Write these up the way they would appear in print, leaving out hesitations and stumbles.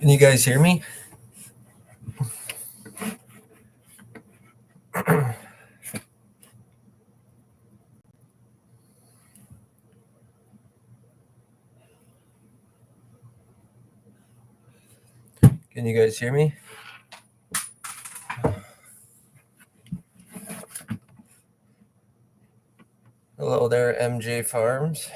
Can you guys hear me? Can you guys hear me? Hello there, MJ Farms.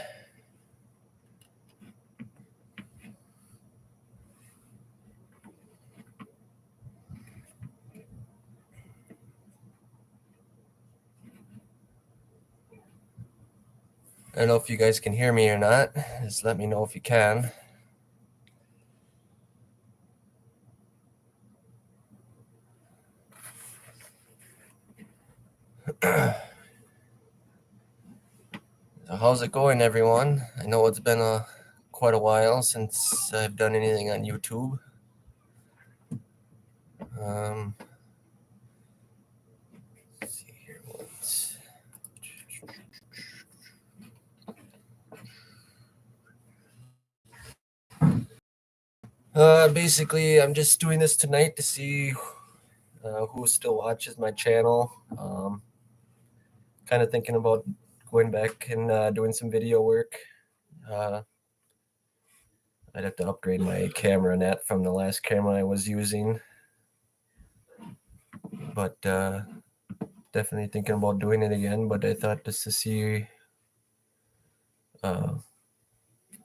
I don't know if you guys can hear me or not. Just let me know if you can. How's it going, everyone? I know it's been quite a while since I've done anything on YouTube. Let's see here. Basically, I'm just doing this tonight to see who still watches my channel. Kind of thinking about going back and doing some video work. I'd have to upgrade my camera net from the last camera I was using. But definitely thinking about doing it again. But I thought just to see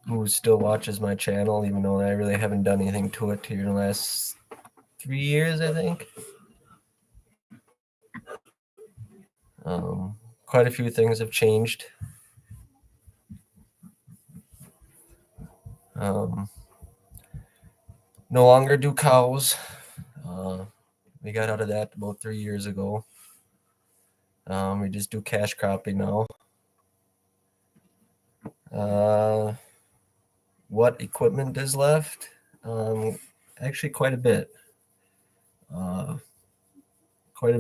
who still watches my channel, even though I really haven't done anything to it here in the last 3 years, I think. Quite a few things have changed. No longer do cows. We got out of that about 3 years ago. We just do cash cropping now. What equipment is left? Actually, quite a bit. Quite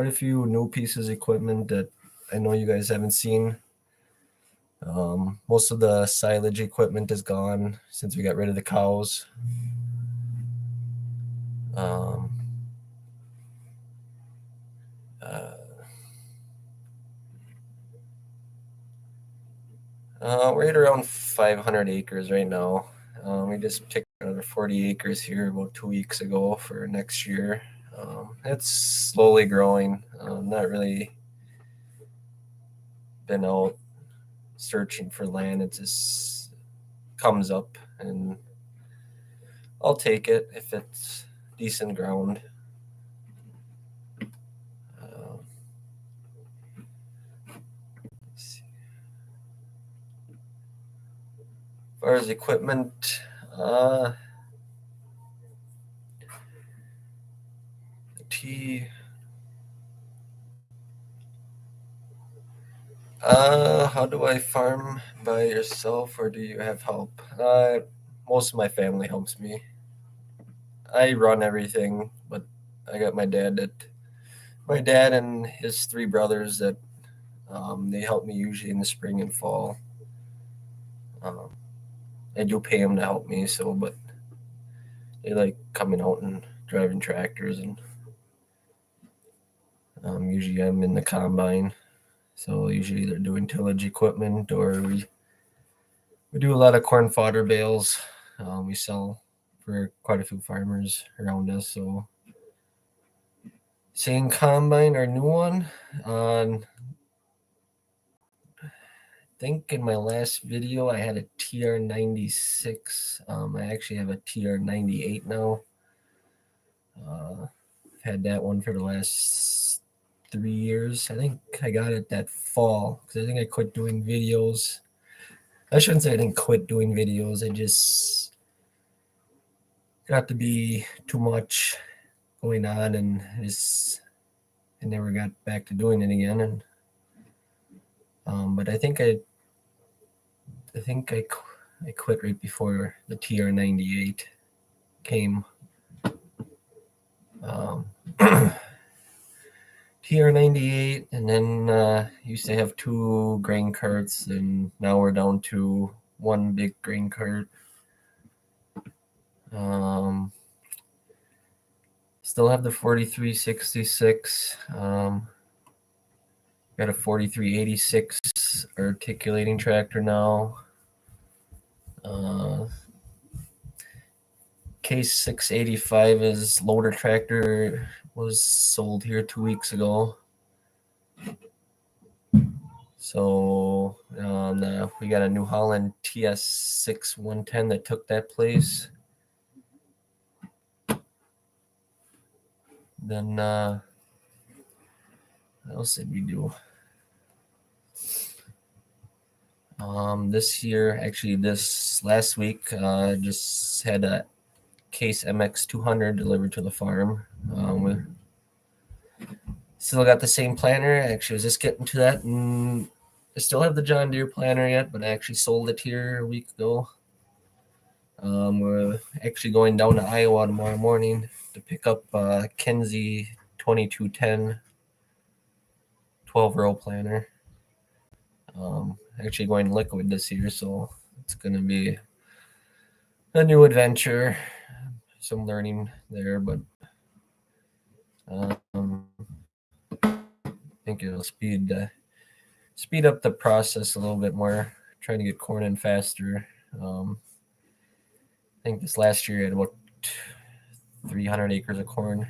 a few new pieces of equipment that I know you guys haven't seen. Most of the silage equipment is gone since we got rid of the cows. We're at around 500 acres right now. We just picked another 40 acres here about 2 weeks ago for next year. It's slowly growing. Not really been out searching for land. It just comes up and I'll take it if it's decent ground. As far as equipment, how do I farm by yourself or do you have help? Most of my family helps me. I run everything, but I got my dad and his 3 brothers that they help me usually in the spring and fall. I do pay them to help me, but they like coming out and driving tractors, and usually I'm in the combine, so usually they're doing tillage equipment, or we do a lot of corn fodder bales. We sell for quite a few farmers around us, so same combine or new one. I think in my last video I had a TR96. I actually have a TR98 now. I've had that one for the last 3 years. I think I got it that fall because I think I quit doing videos. I shouldn't say I didn't quit doing videos. I just got to be too much going on, and I never got back to doing it again. And but I think I quit right before the TR98 came. TR98, and then used to have 2 grain carts, and now we're down to 1 big grain cart. Still have the 4366. Got a 4386 articulating tractor now. Case 685 is loader tractor, was sold here 2 weeks ago. So we got a New Holland TS6 110 that took that place. Then what else did we do? This last week, just had a Case MX 200 delivered to the farm. We still got the same planter. Actually, I was just getting to that, and I still have the John Deere planter yet, but I actually sold it here a week ago. We're actually going down to Iowa tomorrow morning to pick up Kenzie 2210 12-row planter. Actually going liquid this year, so it's going to be a new adventure. Some learning there, but I think it'll speed up the process a little bit more, trying to get corn in faster. I think this last year I had about 300 acres of corn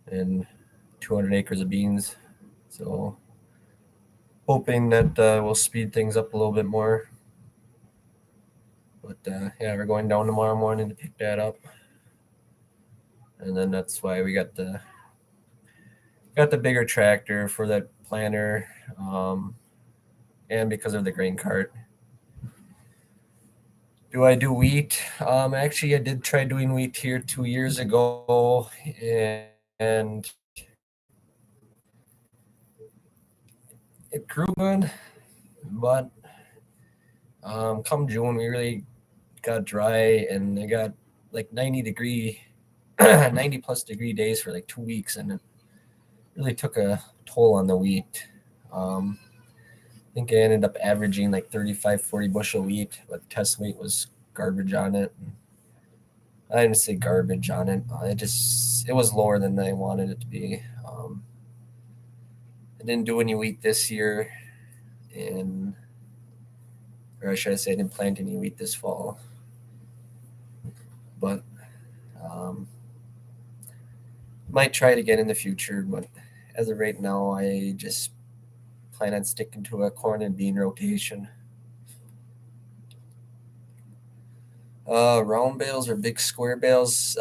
and 200 acres of beans. So hoping that will speed things up a little bit more. But yeah, we're going down tomorrow morning to pick that up. And then that's why we got the bigger tractor for that planter, and because of the grain cart. Do I do wheat? Actually, I did try doing wheat here 2 years ago, and it grew good, but come June, we really got dry, and I got like 90 plus degree days for like 2 weeks, and it really took a toll on the wheat. I think I ended up averaging like 35, 40 bushel wheat, but the test weight was garbage on it. I didn't say garbage on it. It was lower than I wanted it to be. I didn't do any wheat this year, or should I say, I didn't plant any wheat this fall. But might try it again in the future. But as of right now, I just plan on sticking to a corn and bean rotation. Round bales or big square bales?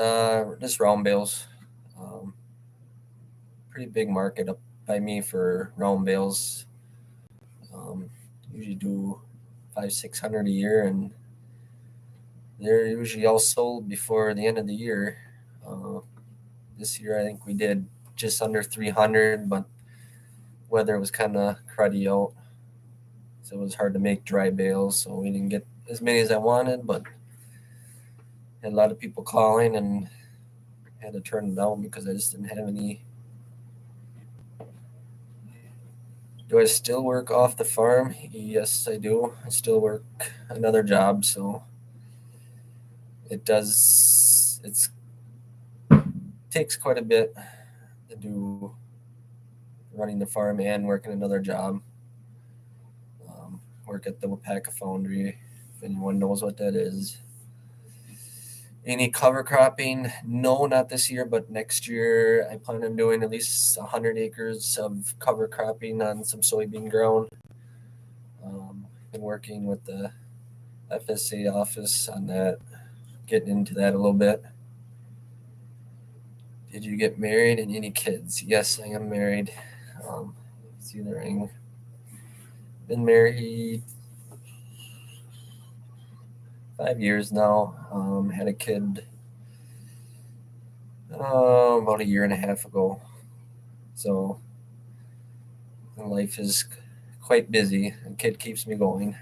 Just round bales. Pretty big market up by me for round bales. Usually do 500-600 a year, and they're usually all sold before the end of the year. This year I think we did just under 300, but weather was kind of cruddy out, so it was hard to make dry bales, so we didn't get as many as I wanted, but had a lot of people calling and had to turn them down because I just didn't have any. Do I still work off the farm? Yes, I do. I still work another job, so it takes quite a bit to do running the farm and working another job. Work at the Wapaka Foundry, if anyone knows what that is. Any cover cropping? No, not this year, but next year I plan on doing at least 100 acres of cover cropping on some soybean ground. Been working with the FSA office on that, getting into that a little bit. Did you get married and any kids? Yes, I am married. See the ring. Been married 5 years now. Had a kid about a year and a half ago. So life is quite busy. A kid keeps me going.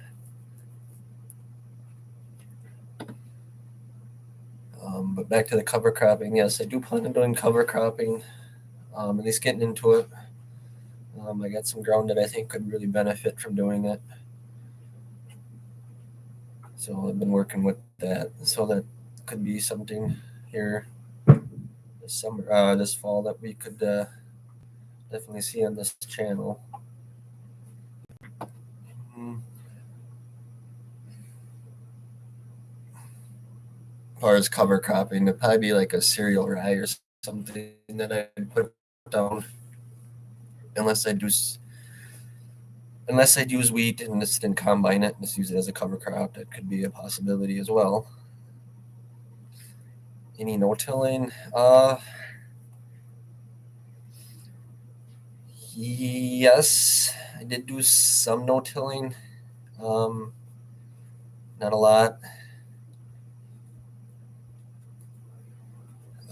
But back to the cover cropping. Yes, I do plan on doing cover cropping, at least getting into it. I got some ground that I think could really benefit from doing it. So I've been working with that so that could be something here this summer, this fall that we could definitely see on this channel. As far as cover cropping, it'd probably be like a cereal rye or something that I'd put down, unless I'd use wheat and just didn't combine it and just use it as a cover crop. That could be a possibility as well. Any no-tilling? Yes, I did do some no-tilling. Not a lot.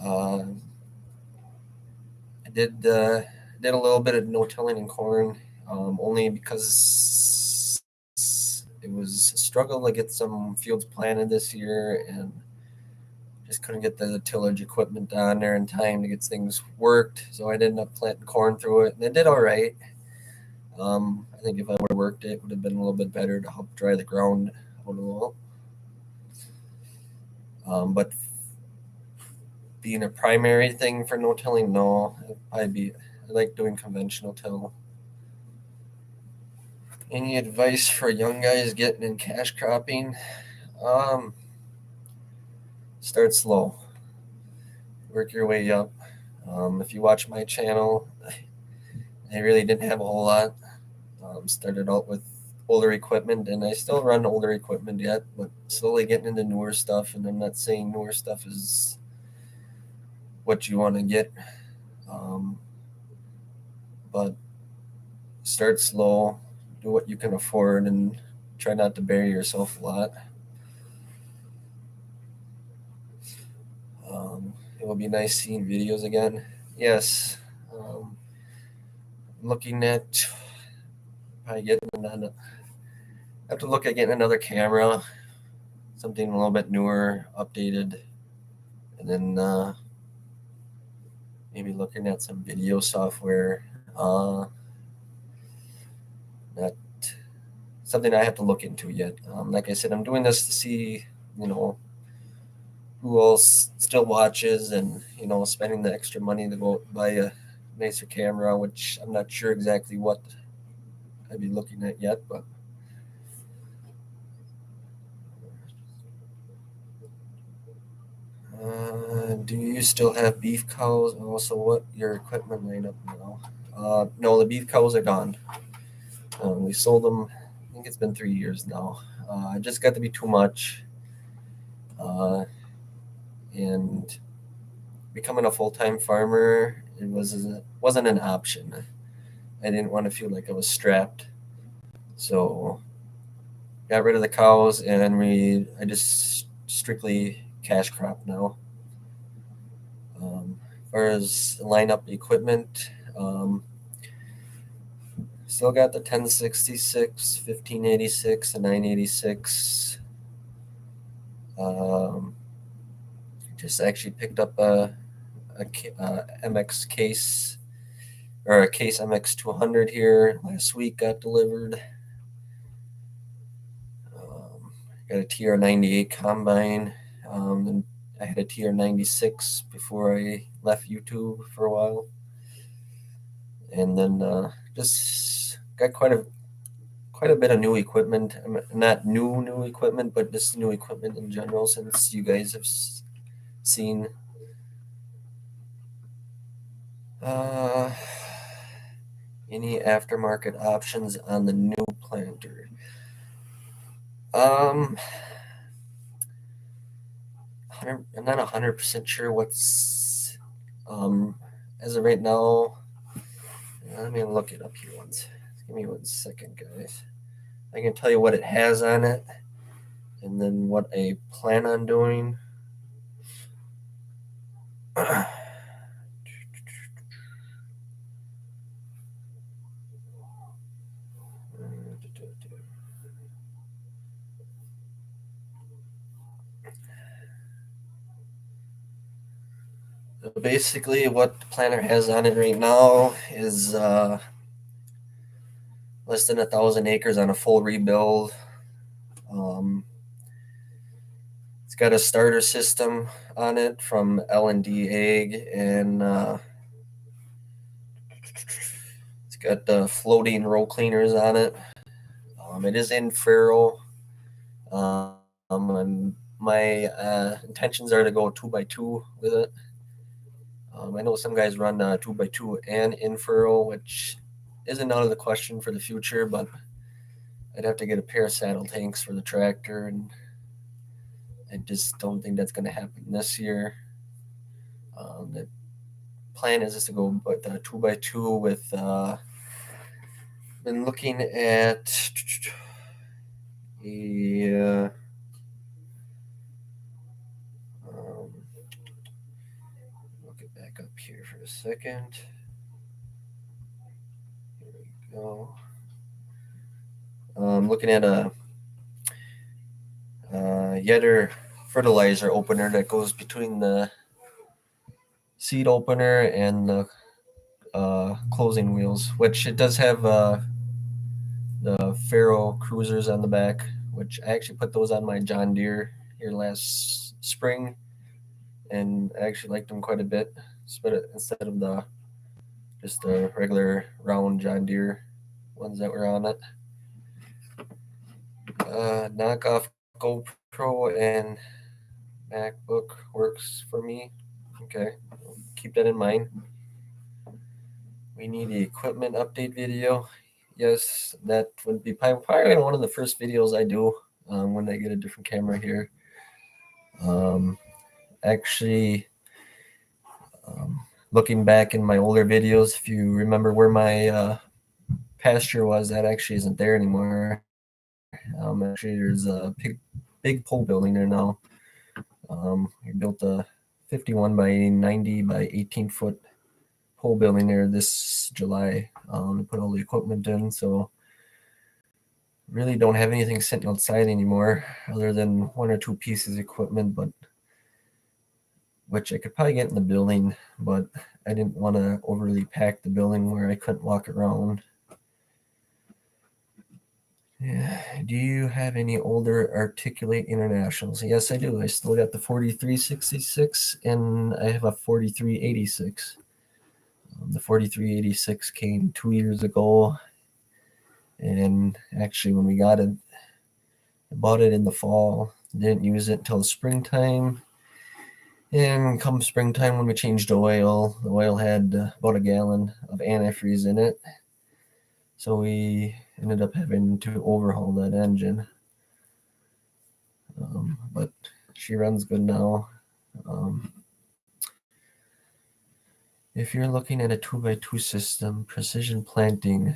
I did a little bit of no-tilling in corn, only because it was a struggle to get some fields planted this year, and just couldn't get the tillage equipment on there in time to get things worked. So I ended up planting corn through it, and it did all right. I think if I would have worked it, would have been a little bit better to help dry the ground out a little. But being a primary thing for no tilling, no, I like doing conventional till. Any advice for young guys getting in cash cropping? Start slow. Work your way up. If you watch my channel, I really didn't have a whole lot. Started out with older equipment, and I still run older equipment yet, but slowly getting into newer stuff. And I'm not saying newer stuff is what you want to get, but start slow, do what you can afford, and try not to bury yourself a lot. It will be nice seeing videos again. Yes. Looking at probably getting another. I have to look at getting another camera, something a little bit newer, updated, and then maybe looking at some video software. Not something I have to look into yet. Like I said, I'm doing this to see, who else still watches, and spending the extra money to go buy a nicer camera, which I'm not sure exactly what I'd be looking at yet, but do you still have beef cows? Also, what your equipment lineup now? No, the beef cows are gone. We sold them. I think it's been 3 years now. It just got to be too much, and becoming a full-time farmer, wasn't an option. I didn't want to feel like I was strapped, so got rid of the cows, and I just strictly cash crop now. As far as lineup equipment, still got the 1066, 1586, and 986. Just actually picked up a MX case, or a case MX 200 here last week, got delivered. Got a TR 98 combine, and I had a TR 96 before I left YouTube for a while, and then just got quite a bit of new equipment. Not new equipment, but just new equipment in general, since you guys have seen. Any aftermarket options on the new planter? I'm not 100% sure what's as of right now. Let me look it up here once. Give me 1 second, guys. I can tell you what it has on it, and then what I plan on doing. Basically, what the planter has on it right now is less than 1,000 acres on a full rebuild. It's got a starter system on it from L&D Ag, and it's got the floating row cleaners on it. It is in ferro, and my intentions are to go 2x2 with it. I know some guys run 2x2 and in ferro, which isn't out of the question for the future, but I'd have to get a pair of saddle tanks for the tractor, and I just don't think that's going to happen this year. The plan is just to go with 2x2 with. Been looking at a look it back up here for a second. Here we go. Looking at a Yetter fertilizer opener that goes between the seed opener and the closing wheels, which it does have the Faro cruisers on the back, which I actually put those on my John Deere here last spring, and I actually liked them quite a bit. Instead of the just the regular round John Deere ones that were on it. Knockoff GoPro and MacBook works for me. Okay, keep that in mind. We need the equipment update video. Yes, that would be probably one of the first videos I do when I get a different camera here. Actually, looking back in my older videos, if you remember where my pasture was, that actually isn't there anymore. Actually, there's a big pole building there now. We built a 51 by 90 by 18-foot pole building there this July to put all the equipment in. So really don't have anything sitting outside anymore other than one or two pieces of equipment, but which I could probably get in the building, but I didn't want to overly pack the building where I couldn't walk around. Yeah. Do you have any older Articulate Internationals? Yes, I do. I still got the 4366 and I have a 4386. The 4386 came 2 years ago, and actually when we got it, I bought it in the fall, didn't use it until springtime, and come springtime when we changed the oil had about a gallon of antifreeze in it, so we ended up having to overhaul that engine, but she runs good now. If you're looking at a 2x2 system, precision planting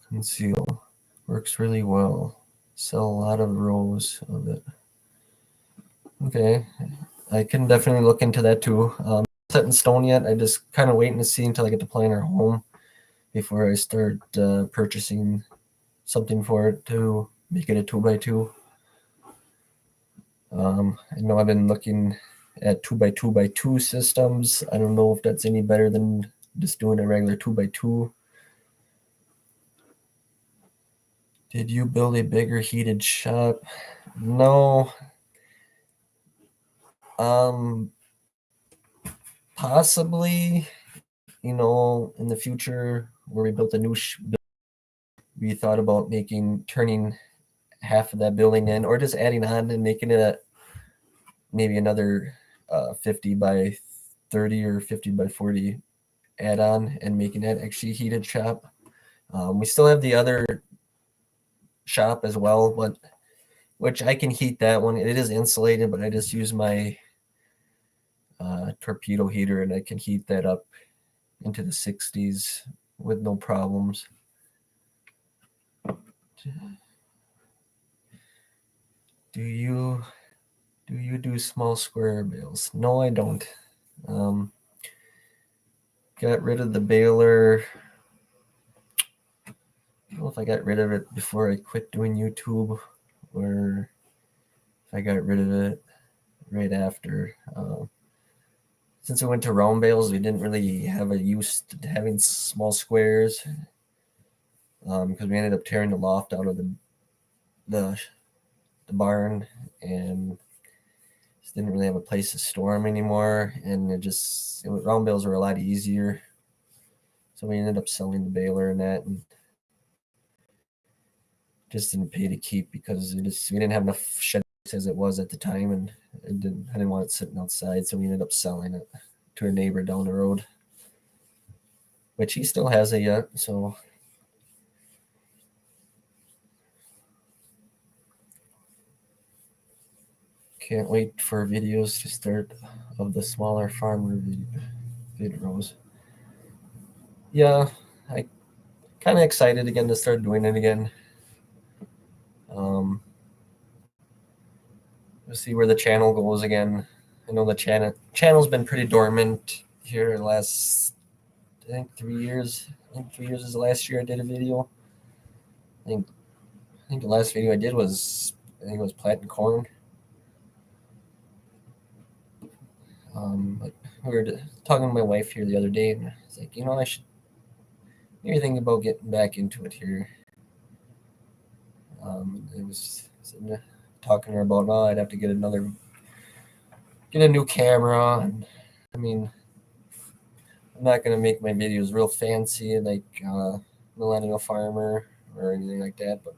conceal works really well. Sell a lot of rows of it. Okay, I can definitely look into that too. Set in stone yet. I just kind of waiting to see until I get the planter home before I start purchasing something for it to make it a 2x2. I know I've been looking at 2x2x2 systems. I don't know if that's any better than just doing a regular 2x2. Did you build a bigger heated shop? No. Possibly, in the future where we built a new we thought about turning half of that building in, or just adding on and making it maybe another 50 by 30 or 50 by 40 add-on and making that actually heated shop. We still have the other shop as well, but which I can heat that one. It is insulated, but I just use my torpedo heater and I can heat that up into the 60s with no problems. Do you do small square bales? No, I don't. Got rid of the baler. I don't know if I got rid of it before I quit doing YouTube, or if I got rid of it right after. Since I went to round bales, we didn't really have a use to having small squares, because we ended up tearing the loft out of the barn, and didn't really have a place to store them anymore, and round bales were a lot easier. So we ended up selling the baler and that, and just didn't pay to keep because we didn't have enough shed as it was at the time, and I didn't want it sitting outside, so we ended up selling it to a neighbor down the road, which he still has it yet. So can't wait for videos to start of the smaller farmer videos. Yeah, I kind of excited again to start doing it again. We'll see where the channel goes again. I know the channel's been pretty dormant here the last, I think 3 years. I think 3 years is the last year I did a video. I think the last video I did was, I think it was planting corn. But we were talking to my wife here the other day, and I was like, I should maybe think about getting back into it here. It was talking to her about, I'd have to get a new camera, and I mean, I'm not gonna make my videos real fancy like Millennial Farmer or anything like that, but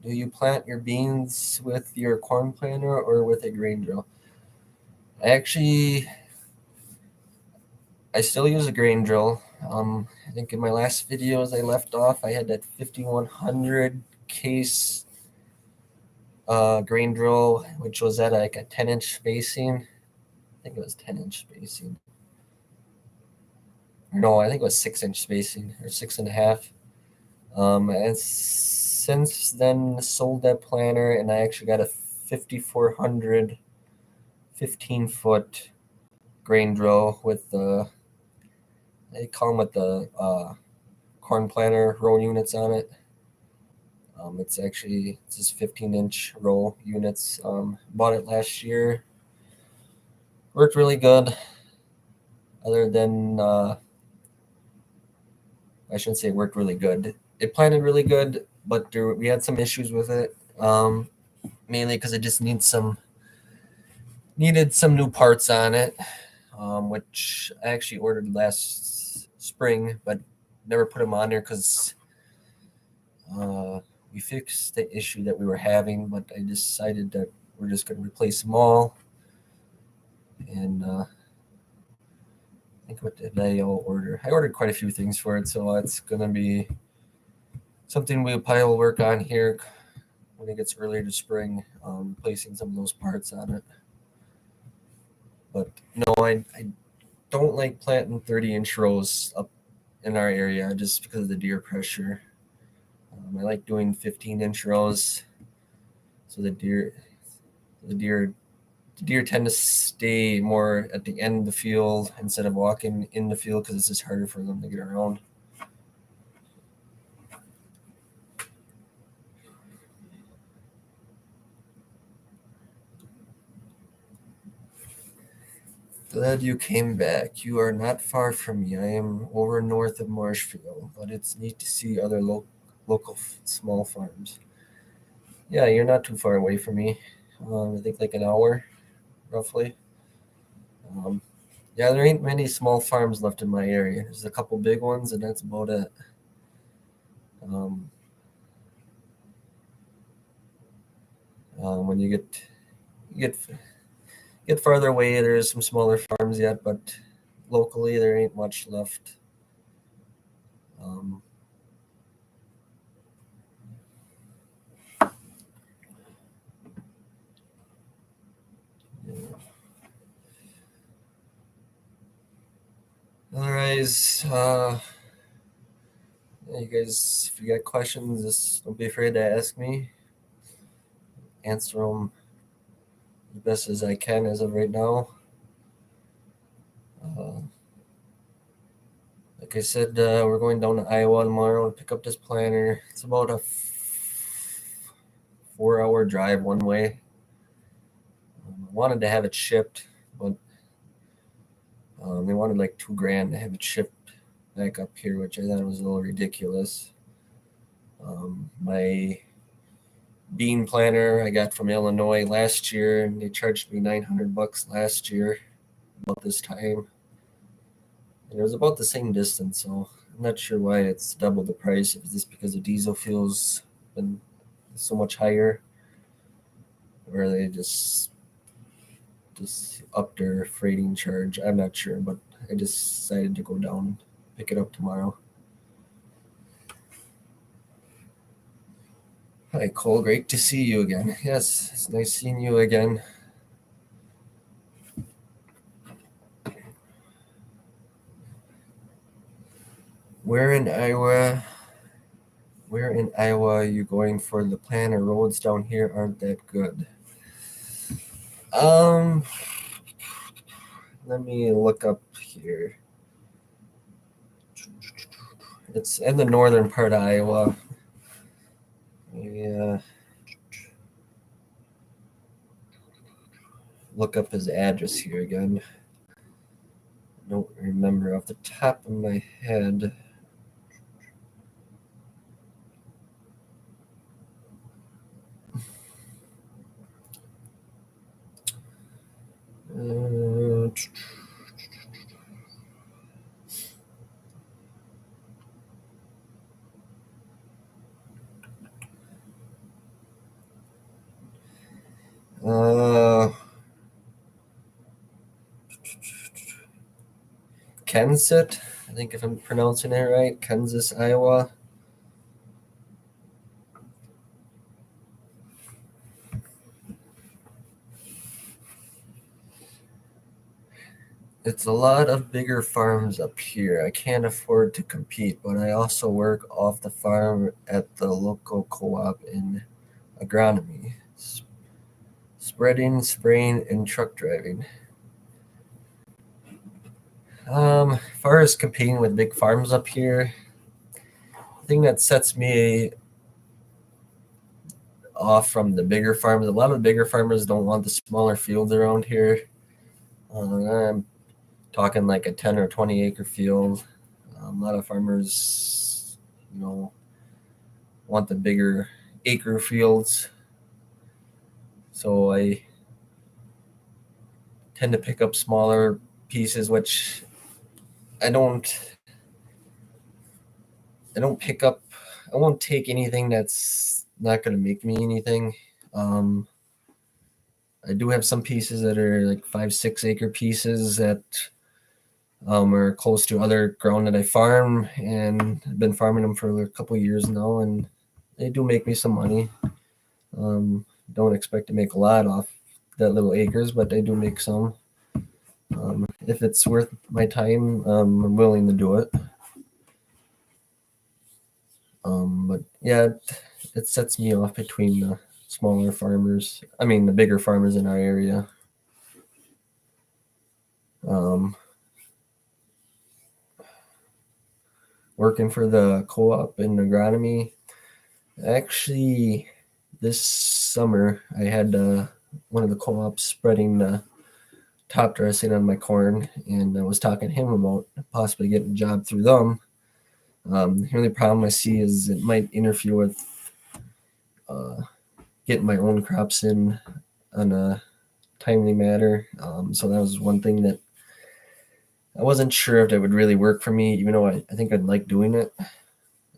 do you plant your beans with your corn planter or with a grain drill? I still use a grain drill. I think in my last videos I left off, I had that 5100 case grain drill, which was at like a 10-inch spacing. I think it was 10-inch spacing. No, I think it was 6-inch spacing or 6.5. And since then sold that planter, and I actually got a 5400 15-foot grain drill with they call them with the corn planter row units on it. It's just 15-inch row units. Bought it last year. Worked really good. Other than I shouldn't say it worked really good. It planted really good, but we had some issues with it. Mainly because it just needed some new parts on it, which I actually ordered last spring, but never put them on there because we fixed the issue that we were having. But I decided that we're just going to replace them all. And I think what did I order? I ordered quite a few things for it, so it's going to be something we probably will work on here when it gets earlier to spring, placing some of those parts on it. But no, I don't like planting 30-inch rows up in our area just because of the deer pressure. I like doing 15-inch rows, so the deer tend to stay more at the end of the field instead of walking in the field because it's just harder for them to get around. Glad you came back. You are not far from me. I am over north of Marshfield, but it's neat to see other local small farms. Yeah, you're not too far away from me. I think like an hour, roughly. Yeah, there ain't many small farms left in my area. There's a couple big ones, and that's about it. When you get farther away, there's some smaller farms yet, but locally there ain't much left. Yeah. Otherwise, you guys, if you got questions, just don't be afraid to ask me. Answer them as best as I can as of right now. Like I said, we're going down to Iowa tomorrow to pick up this planter. It's about a 4-hour drive one way. I wanted to have it shipped, but they wanted like $2,000 to have it shipped back up here, which I thought was a little ridiculous. My bean planter I got from Illinois last year, and they charged me $900 last year about this time. And it was about the same distance, so I'm not sure why it's double the price. If it's just because the diesel fuel's been so much higher, or they just up their freighting charge. I'm not sure, but I decided to go down and pick it up tomorrow. Hi, Cole. Great to see you again. Yes, it's nice seeing you again. Where in Iowa? Where in Iowa are you going for the plan? Or roads down here aren't that good. Let me look up here. It's in the northern part of Iowa. Yeah. Look up his address here again. I don't remember off the top of my head. Kensett, I think if I'm pronouncing it right, Kansas, Iowa. It's a lot of bigger farms up here. I can't afford to compete, but I also work off the farm at the local co-op in agronomy, spreading, spraying, and truck driving. As far as competing with big farms up here, the thing that sets me off from the bigger farms, a lot of the bigger farmers don't want the smaller fields around here. I'm talking like a 10 or 20 acre field. A lot of farmers, want the bigger acre fields. So I tend to pick up smaller pieces, which I don't pick up. I won't take anything that's not going to make me anything. I do have some pieces that are like 5-6 acre pieces that are close to other ground that I farm, and I've been farming them for a couple of years now, and they do make me some money. Don't expect to make a lot off that little acres, but I do make some. If it's worth my time, I'm willing to do it. But yeah, it sets me off between the smaller farmers. I mean, the bigger farmers in our area. Working for the co-op in agronomy. Actually, this summer I had one of the co-ops spreading top dressing on my corn, and I was talking to him about possibly getting a job through them. The only problem I see is it might interfere with getting my own crops in on a timely manner. So that was one thing that I wasn't sure if that would really work for me, even though I think I'd like doing it.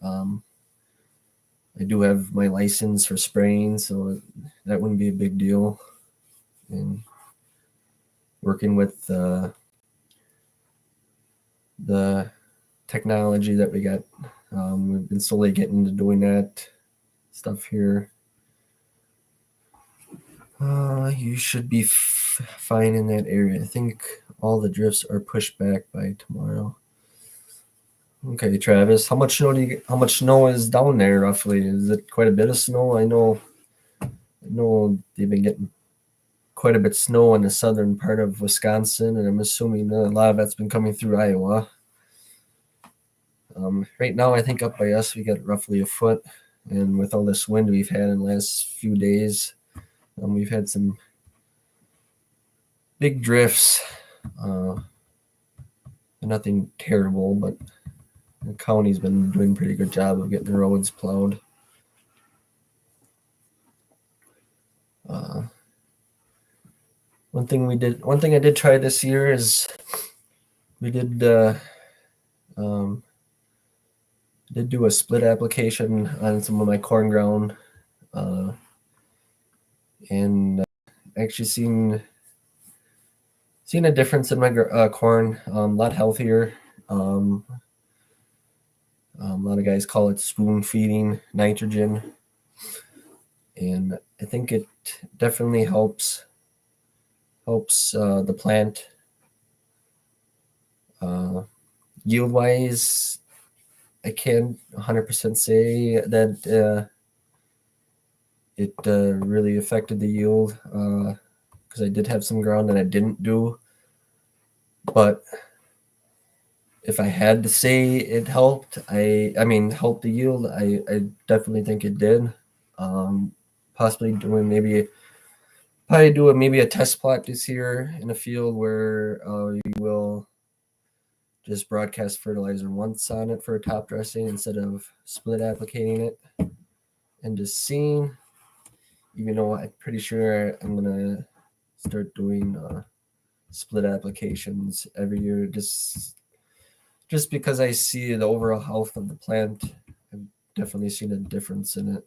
I do have my license for spraying, so that wouldn't be a big deal. And working with the technology that we got, we've been slowly getting into doing that stuff here. You should be fine in that area. I think all the drifts are pushed back by tomorrow. Okay, Travis, how much snow is down there roughly? Is it quite a bit of snow? I know they've been getting quite a bit of snow in the southern part of Wisconsin, and I'm assuming a lot of that's been coming through Iowa. Right now, I think up by us we got roughly a foot, and with all this wind we've had in the last few days, we've had some big drifts. Nothing terrible, but the county's been doing a pretty good job of getting the roads plowed. One thing I did try this year is we um, did do a split application on some of my corn ground, and actually seen a difference in my corn. A lot healthier. A lot of guys call it spoon feeding nitrogen, and I think it definitely helps the plant yield wise. I can't 100% say that it really affected the yield because I did have some ground that I didn't do, but if I had to say it helped, helped the yield, I definitely think it did. Um, possibly doing maybe a test plot this year in a field where you will just broadcast fertilizer once on it for top dressing instead of split applicating it, and just seeing. Even though I'm pretty sure I'm gonna start doing split applications every year, just because I see the overall health of the plant. I've definitely seen a difference in it.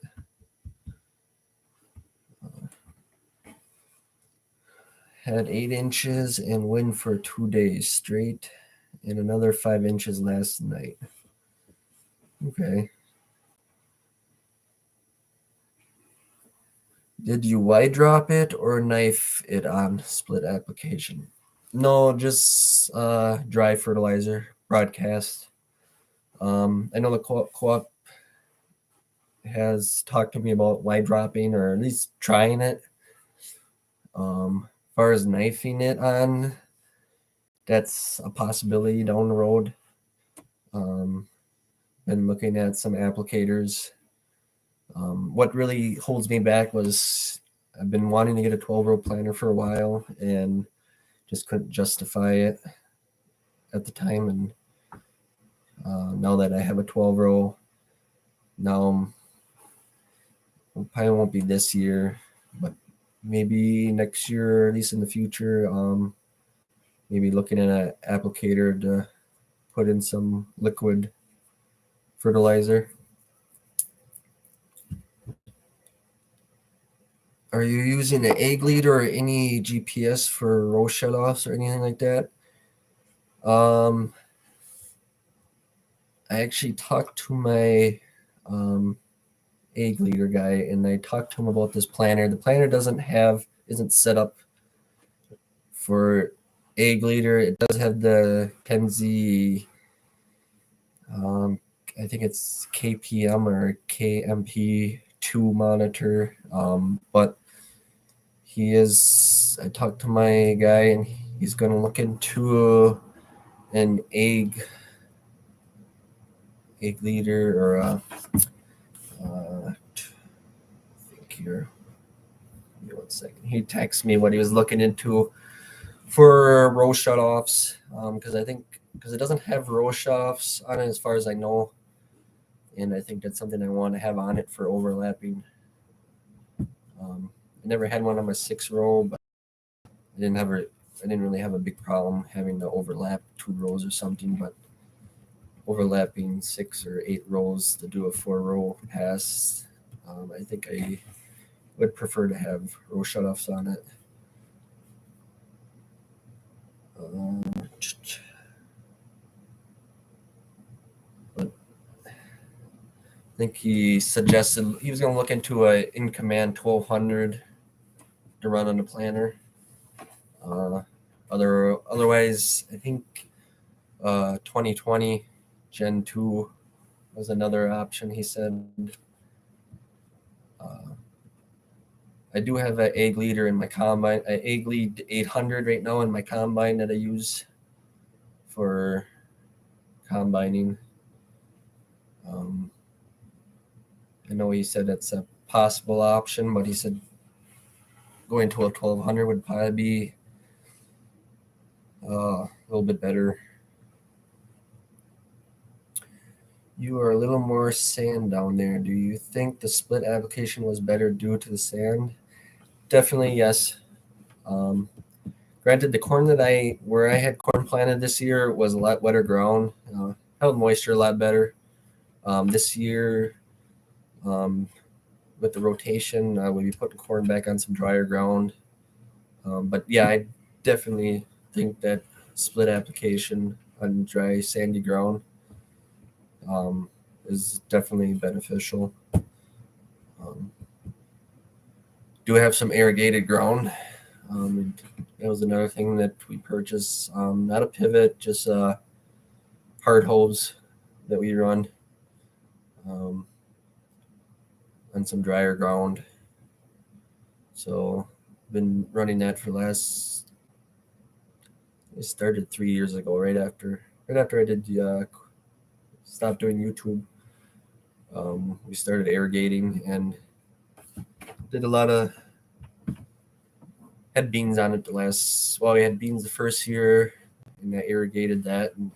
Had 8 inches and wind for 2 days straight, and another 5 inches last night. Okay. Did you wide drop it or knife it on split application? No, just dry fertilizer broadcast. I know the co-op has talked to me about wide dropping or at least trying it. As far as knifing it on, that's a possibility down the road. Been looking at some applicators. What really holds me back was I've been wanting to get a 12-row planter for a while and just couldn't justify it at the time. And now that I have a 12-row, now probably won't be this year, but maybe next year, or at least in the future, maybe looking at an applicator to put in some liquid fertilizer. Are you using an egg leader or any GPS for row shutoffs or anything like that? I actually talked to my egg leader guy, and I talked to him about this planter. The planter isn't set up for egg leader. It does have the Kenzie, I think it's KPM or KMP2 monitor, but I talked to my guy, and he's going to look into an egg leader or I think here. Give me 1 second. He texted me what he was looking into for row shutoffs because it doesn't have row shutoffs on it as far as I know, and I think that's something I want to have on it for overlapping. I never had one on my 6-row, but I didn't really have a big problem having to overlap 2 rows or something, but overlapping 6 or 8 rows to do a 4-row pass, I think I would prefer to have row shutoffs on it. But I think he suggested he was going to look into a in command 1200 to run on the planter. Otherwise, I think 2020 Gen 2 was another option. He said. I do have an egg leader in my combine, an egg lead 800 right now in my combine that I use for combining. I know he said it's a possible option, but he said going to a 1200 would probably be a little bit better. You are a little more sand down there. Do you think the split application was better due to the sand? definitely yes. Um, Granted, the corn where I had corn planted this year was a lot wetter ground, held moisture a lot better. This year, um, with the rotation, we'll be putting corn back on some drier ground. But yeah, I definitely think that split application on dry, sandy ground um, is definitely beneficial. Um, do have some irrigated ground. That was another thing that we purchased. Not a pivot, just a hard hose that we run um, on some drier ground. So been running that for last. I started 3 years ago, right after I did stopped doing YouTube. We started irrigating and did a lot of had beans on it the last. Well, we had beans the first year, and I irrigated that and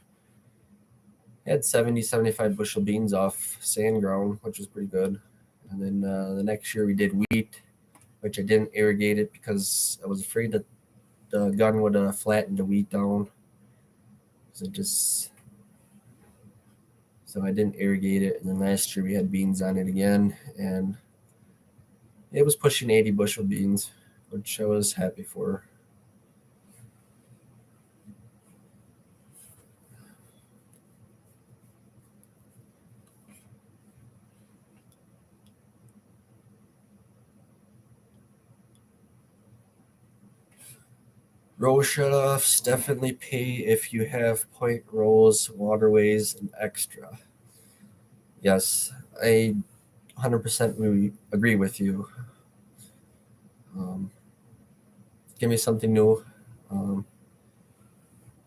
had 70, 75 bushel beans off sand ground, which was pretty good. And then the next year we did wheat, which I didn't irrigate it because I was afraid that the gun would flatten the wheat down. So I didn't irrigate it. And then last year we had beans on it again, and it was pushing 80 bushel beans, which I was happy for. Row shutoffs definitely pay if you have point rows, waterways, and extra. Yes, I 100% agree with you. Um, Give me something new, um,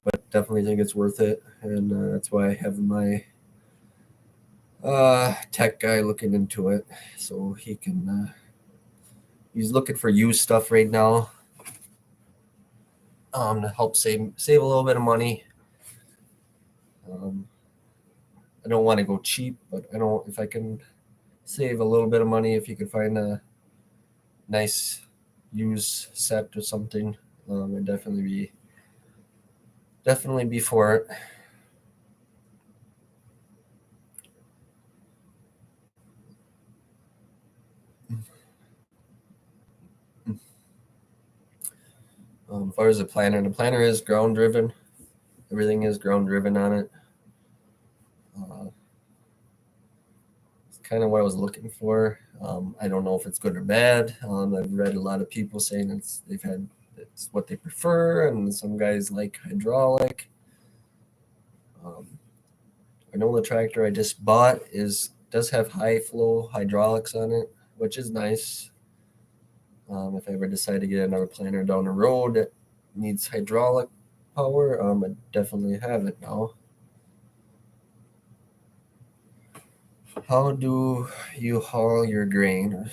but definitely think it's worth it, and that's why I have my tech guy looking into it, so he can. He's looking for used stuff right now, to help save a little bit of money. Um, I don't want to go cheap, but I don't. If I can save a little bit of money, if you could find a nice used set or something, I'd definitely be for it. As far as the planner is ground driven. Everything is ground driven on it. Uh, it's kind of what I was looking for. I don't know if it's good or bad. I've read a lot of people saying it's what they prefer, and some guys like hydraulic. Um, I know the tractor I just bought does have high flow hydraulics on it, which is nice. If I ever decide to get another planter down the road that needs hydraulic power, I definitely have it now. How do you haul your grain?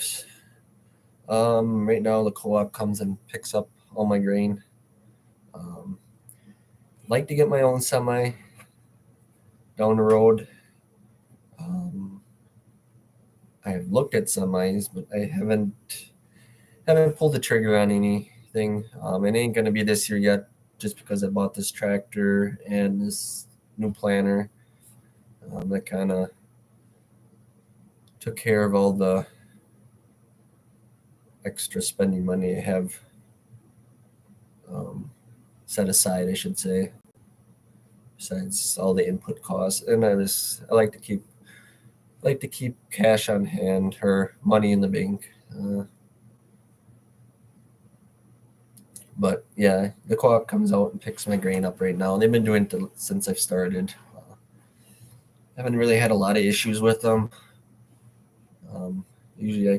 Right now the co-op comes and picks up all my grain. Um, like to get my own semi down the road. Um, I've looked at semis, but I haven't pulled the trigger on anything. It ain't gonna be this year yet, just because I bought this tractor and this new planter. That kind of took care of all the extra spending money I have um, set aside, I should say. Besides all the input costs, and I like to keep cash on hand or money in the bank. But yeah, the co-op comes out and picks my grain up right now. They've been doing it since I've started. Haven't really had a lot of issues with them. Um, Usually I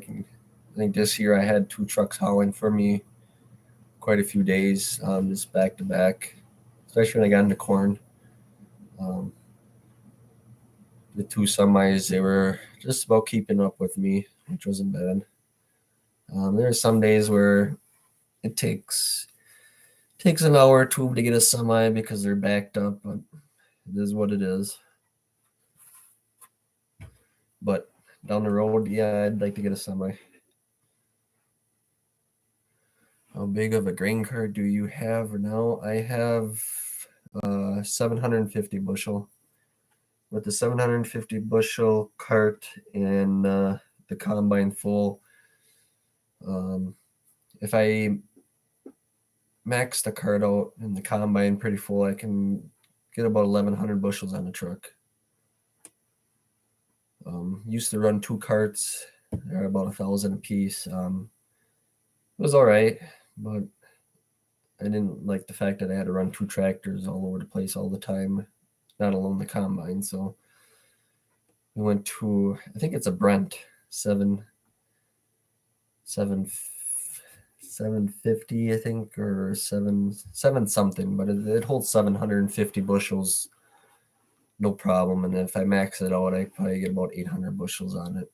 think this year I had 2 trucks hauling for me quite a few days, just back to back, especially when I got into corn. Um, the 2 semis, they were just about keeping up with me, which wasn't bad. There are some days where it takes an hour or two to get a semi because they're backed up, but it is what it is. But down the road, yeah, I'd like to get a semi. How big of a grain cart do you have now? I have 750 bushel. With the 750 bushel cart and the combine full, if I max the cart out and the combine pretty full, I can get about 1,100 bushels on the truck. Used to run 2 carts. They're about 1,000 a piece. It was all right, but I didn't like the fact that I had to run 2 tractors all over the place all the time, not alone the combine. So we went to, I think it's a Brent 750, I think, or seven something, but it holds 750 bushels, no problem. And if I max it out, I probably get about 800 bushels on it.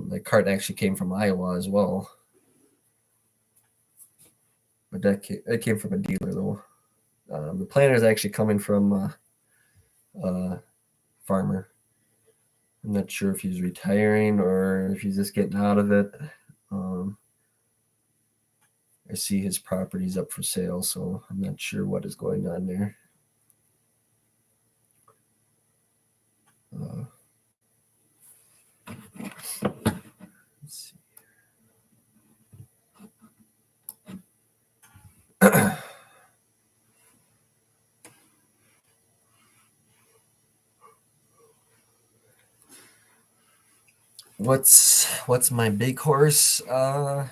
The cart actually came from Iowa as well, but that came from a dealer though. The planter is actually coming from a farmer. I'm not sure if he's retiring or if he's just getting out of it. I see his property's up for sale, so I'm not sure what is going on there. Let's see. What's my big horse? Right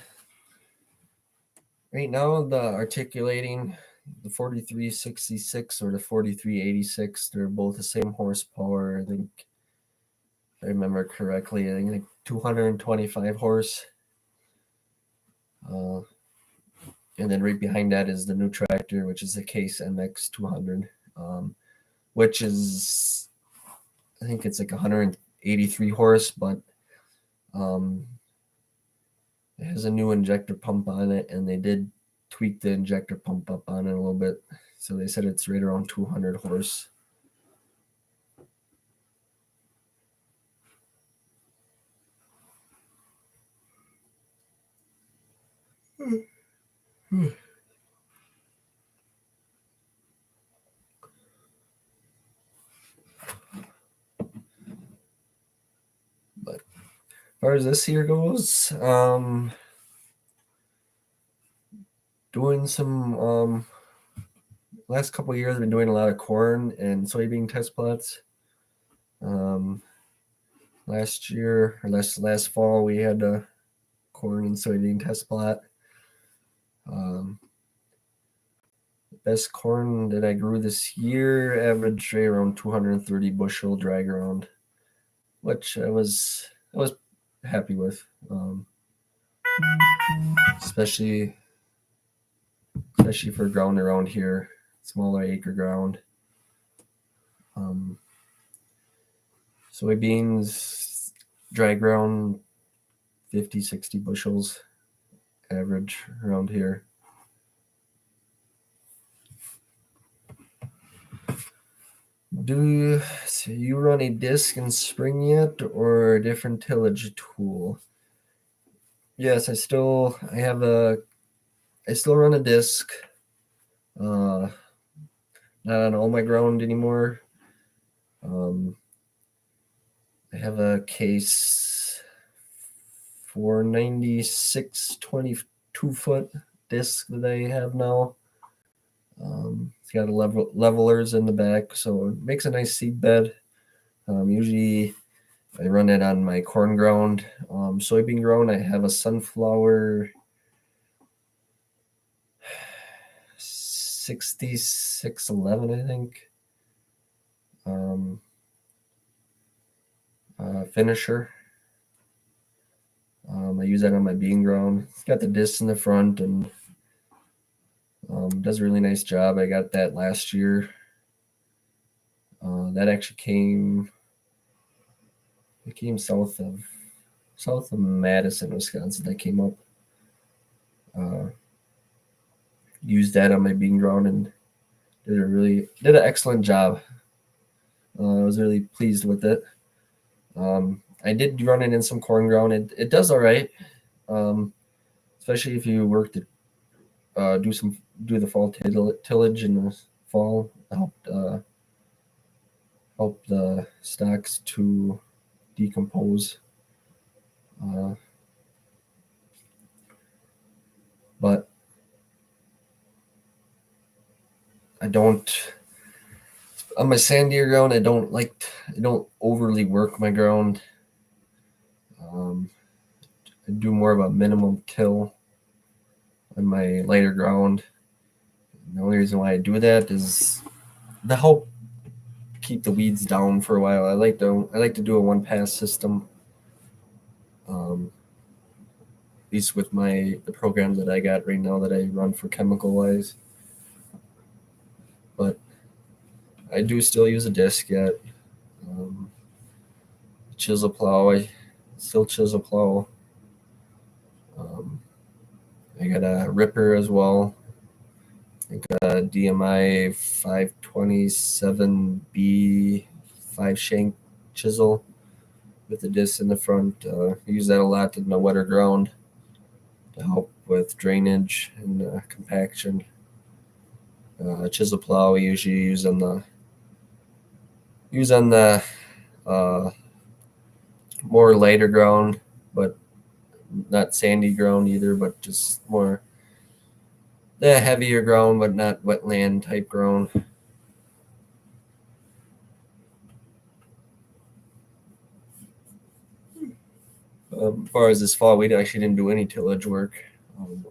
now the articulating, the 4366 or the 4386, they're both the same horsepower. I think, if I remember correctly, I think like 225 horse. And then right behind that is the new tractor, which is the Case MX 200, which is, I think it's like 183 horse, but it has a new injector pump on it, and they did tweak the injector pump up on it a little bit. So they said it's right around 200 horse. But as far as this year goes, doing some last couple of years, I've been doing a lot of corn and soybean test plots. Last year or last fall, we had a corn and soybean test plot. The best corn that I grew this year averaged right around 230 bushel dry ground, which I was happy with, especially for ground around here, smaller acre ground. Soybeans, dry ground, 50, 60 bushels average around here. Do you run a disc in spring yet, or a different tillage tool? Yes, I still run a disc. Not on all my ground anymore. I have a Case 496 22 foot disc that I have now. It's got levelers in the back, so it makes a nice seed bed. Usually I run it on my corn ground. Soybean ground, I have a sunflower 6611, I think. Finisher. I use that on my bean ground. It's got the disc in the front and does a really nice job. I got that last year. That actually came south of Madison, Wisconsin. That came up. Used that on my bean ground and did an excellent job. I was really pleased with it. I did run it in some corn ground. It does all right. especially if you work to do the fall tillage in the fall, help the stocks to decompose. But I don't on my sandier ground. I don't overly work my ground. I do more of a minimum till on my lighter ground. And the only reason why I do that is to help keep the weeds down for a while. I like to do a one pass system. At least with the programs that I got right now that I run for chemical wise. But I do still use a disc yet. Chisel plow. I still chisel plow. I got a ripper as well. I got a DMI 527B 5 shank chisel with the disc in the front. I use that a lot in the wetter ground to help with drainage and compaction. Chisel plow we usually use on the more lighter ground, but not sandy ground either, but just more the heavier ground, but not wetland type ground. As far as this fall, we actually didn't do any tillage work.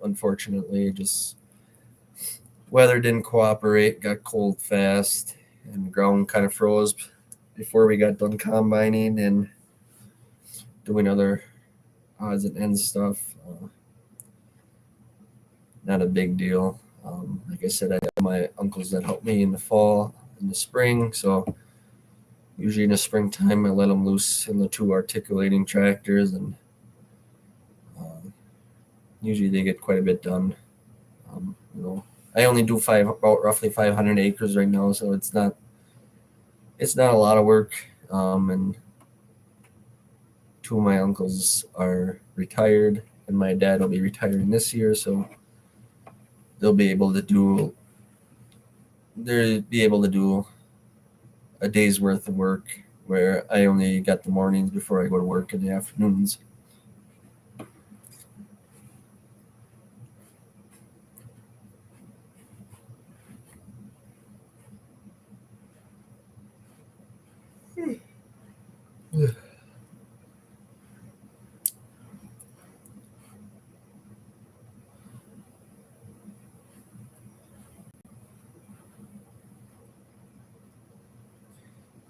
Unfortunately, just weather didn't cooperate, got cold fast, and the ground kind of froze before we got done combining and doing other odds and ends stuff. Not a big deal. Like I said, I have my uncles that help me in the fall, in the spring. So usually in the springtime, I let them loose in the 2 articulating tractors, and usually they get quite a bit done. I only do about roughly 500 acres right now, so it's not a lot of work. And 2 of my uncles are retired, and my dad will be retiring this year, so they'll be able to do a day's worth of work, where I only got the mornings before I go to work in the afternoons.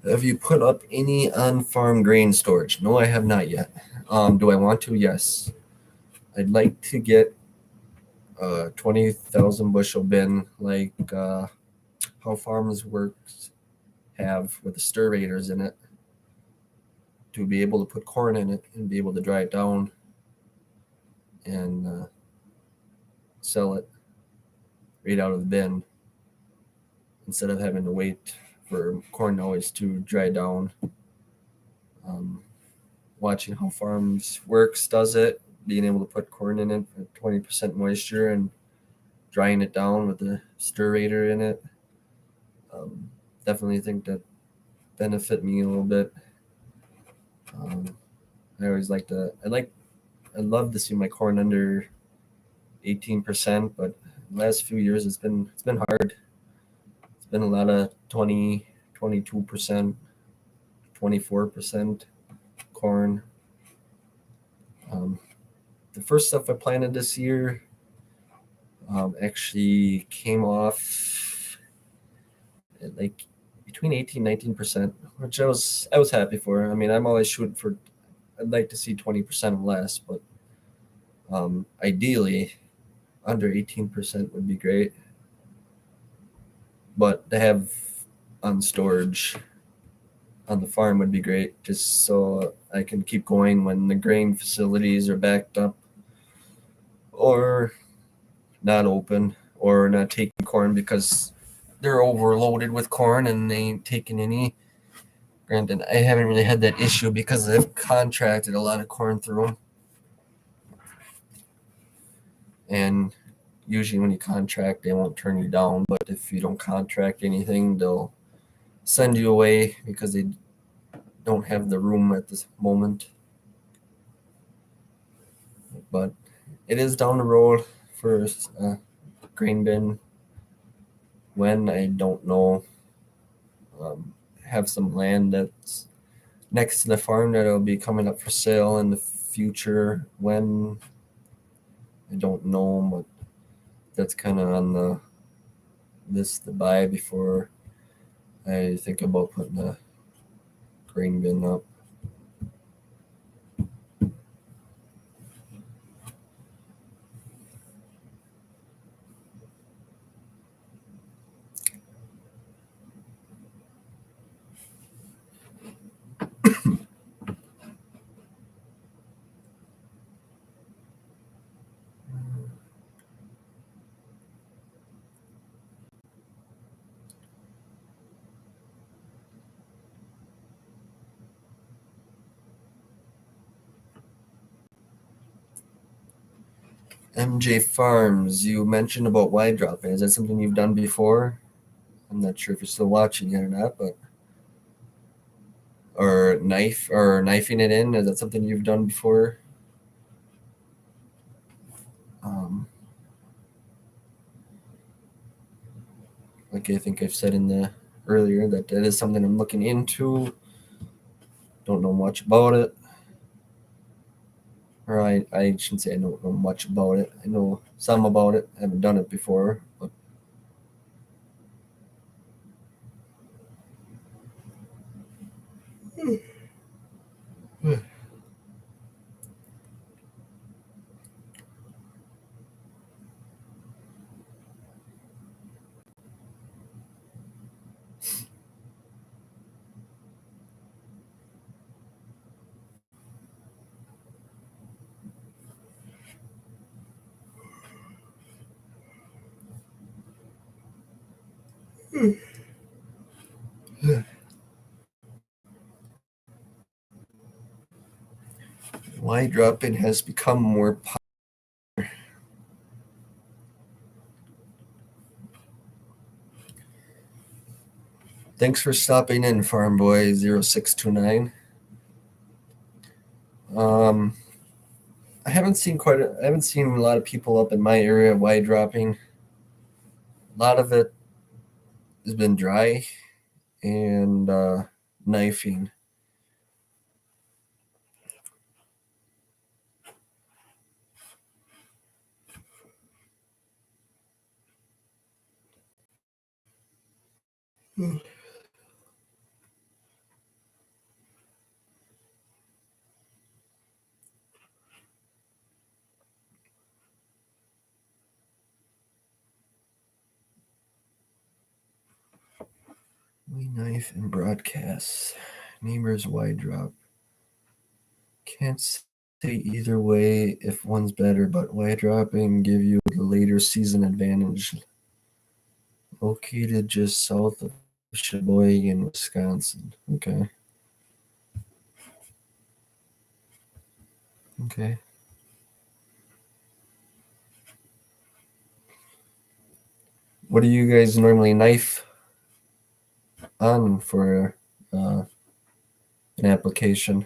Have you put up any on-farm grain storage? No, I have not yet. Do I want to? Yes. I'd like to get a 20,000 bushel bin like how farmers works have with the stirrators in it, to be able to put corn in it and be able to dry it down and sell it right out of the bin, instead of having to wait for corn always to dry down. Watching how farms works does it, being able to put corn in it at 20% moisture and drying it down with the stirrator in it. Definitely think that benefit me a little bit. I always I'd love to see my corn under 18%, but the last few years it's been hard. It's been a lot of 20, 22%, 24% corn. The first stuff I planted this year actually came off at like between 18 19%, which I was happy for. I mean, I'm always shooting for, I'd like to see 20% or less, but ideally under 18% would be great. But to have on storage on the farm would be great, just so I can keep going when the grain facilities are backed up or not open, or not taking corn because they're overloaded with corn and they ain't taking any. Granted, I haven't really had that issue because I've contracted a lot of corn through them. And usually when you contract, they won't turn you down, but if you don't contract anything, they'll send you away because they don't have the room at this moment. But it is down the road for a grain bin. When, I don't know. Have some land that's next to the farm that'll be coming up for sale in the future. When, I don't know, but that's kind of on the list to buy before I think about putting a grain bin up. MJ Farms, you mentioned about wide dropping. Is that something you've done before? I'm not sure if you're still watching yet or not, but or knifing it in. Is that something you've done before? Like I think I've said in the earlier that is something I'm looking into. Don't know much about it. Or I shouldn't say I don't know much about it. I know some about it. I haven't done it before, but wide dropping has become more popular. Thanks for stopping in, Farm Boy 0629. I haven't seen a lot of people up in my area wide dropping. A lot of it has been dry and knifing. We knife and broadcast. Neighbors wide drop. Can't say either way if one's better, but wide dropping give you the later season advantage. Located just south of Sheboygan, Wisconsin. Okay. Okay. What do you guys normally knife on for an application?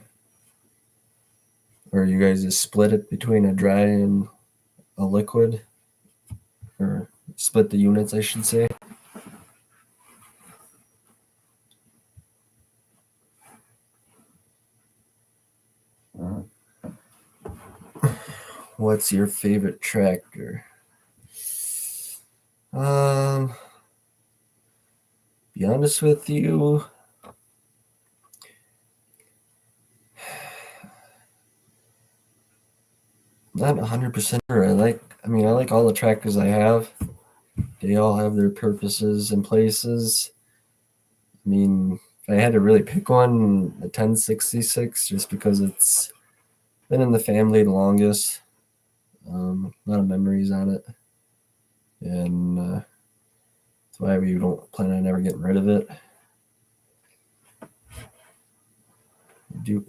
Or you guys just split it between a dry and a liquid? Or split the units, I should say. What's your favorite tractor? Be honest with you, not 100% sure. I like all the tractors I have. They all have their purposes and places. I mean, if I had to really pick one, the 1066, just because it's been in the family the longest. A lot of memories on it. And that's why we don't plan on ever getting rid of it.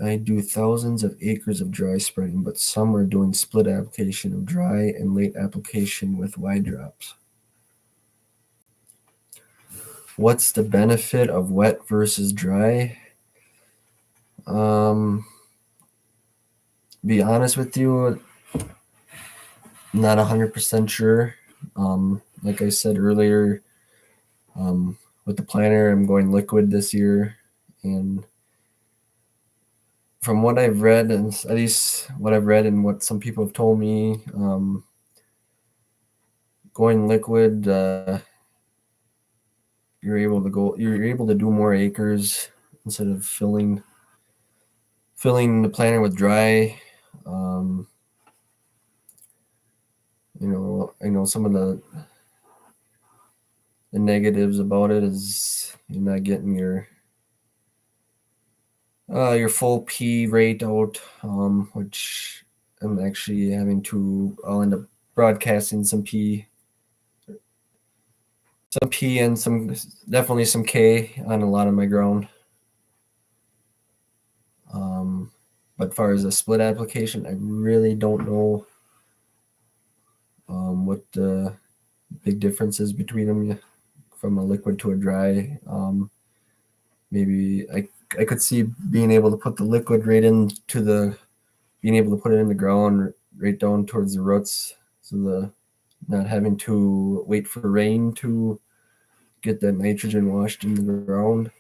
I do thousands of acres of dry spreading, but some are doing split application of dry and late application with wide drops. What's the benefit of wet versus dry? Be honest with you, not 100% sure. Like I said earlier, with the planter, I'm going liquid this year, and from what I've read, and at least what I've read and what some people have told me, going liquid, you're able to do more acres instead of filling the planter with dry. I know some of the negatives about it is you're not getting your full P rate out, which I'm actually I'll end up broadcasting some P and definitely some K on a lot of my ground. But as far as a split application, I really don't know what the big difference is between them from a liquid to a dry. Maybe I could see being able to put the liquid being able to put it in the ground right down towards the roots, so not having to wait for rain to get that nitrogen washed in the ground.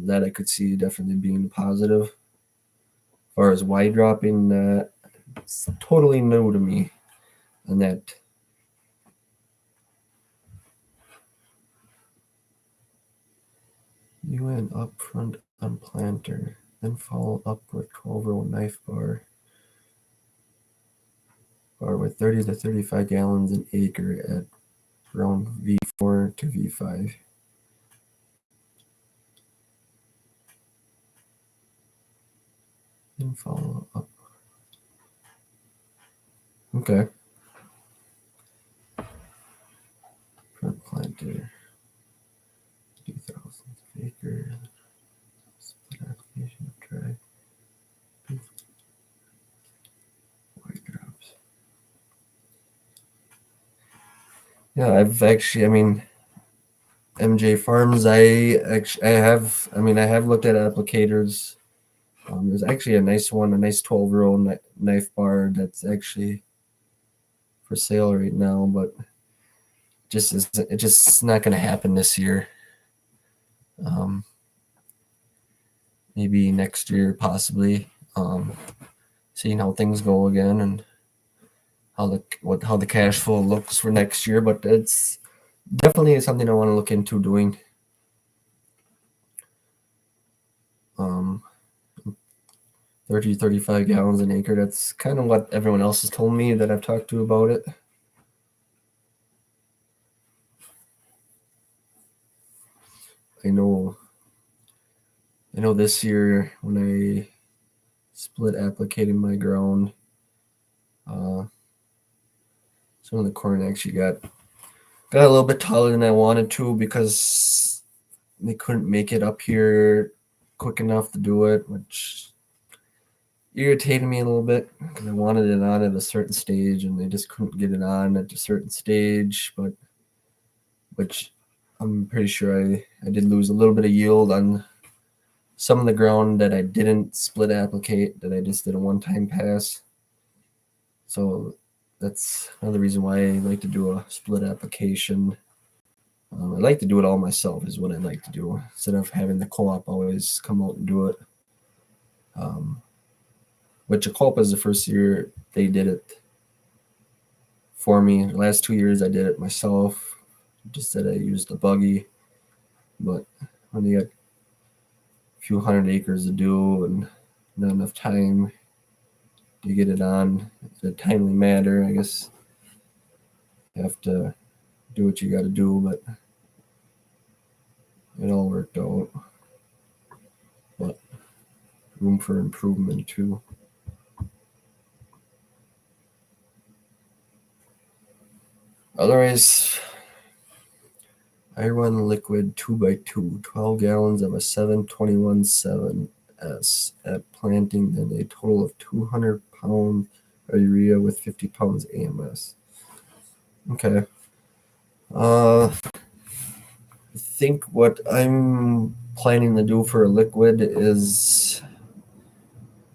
That I could see definitely being positive. As far as wide dropping, it's totally new to me, and that. You went up front on planter, then follow up with 12-row knife bar with 30 to 35 gallons an acre at around V4 to V5. Then follow up. Okay. Front planter. 2,000 acre. Split application of dry. White drops. Yeah, MJ Farms. I have looked at applicators. There's actually a nice 12-row knife bar that's actually for sale right now, but it's just not going to happen this year. Maybe next year, possibly. Seeing how things go again and how the cash flow looks for next year, but it's definitely something I want to look into doing. 30, 35 gallons an acre. That's kind of what everyone else has told me that I've talked to about it. I know this year when I split applicating my ground, some of the corn actually got a little bit taller than I wanted to because they couldn't make it up here quick enough to do it, which irritated me a little bit because I wanted it on at a certain stage and they just couldn't get it on at a certain stage, but which I'm pretty sure I did lose a little bit of yield on some of the ground that I didn't split applicate, that I just did a one-time pass. So that's another reason why I like to do a split application. I like to do it all myself is what I like to do instead of having the co-op always come out and do it. Which a co-op is the first year they did it for me. The last 2 years I did it myself, just that I used a buggy. But when you got a few hundred acres to do and not enough time to get it on in a timely manner, I guess you have to do what you got to do, but it all worked out. But room for improvement too. Otherwise, I run liquid 2x2, 12 gallons of a 721-7 AMS at planting, then a total of 200 pounds of urea with 50 pounds AMS. Okay. I think what I'm planning to do for a liquid is,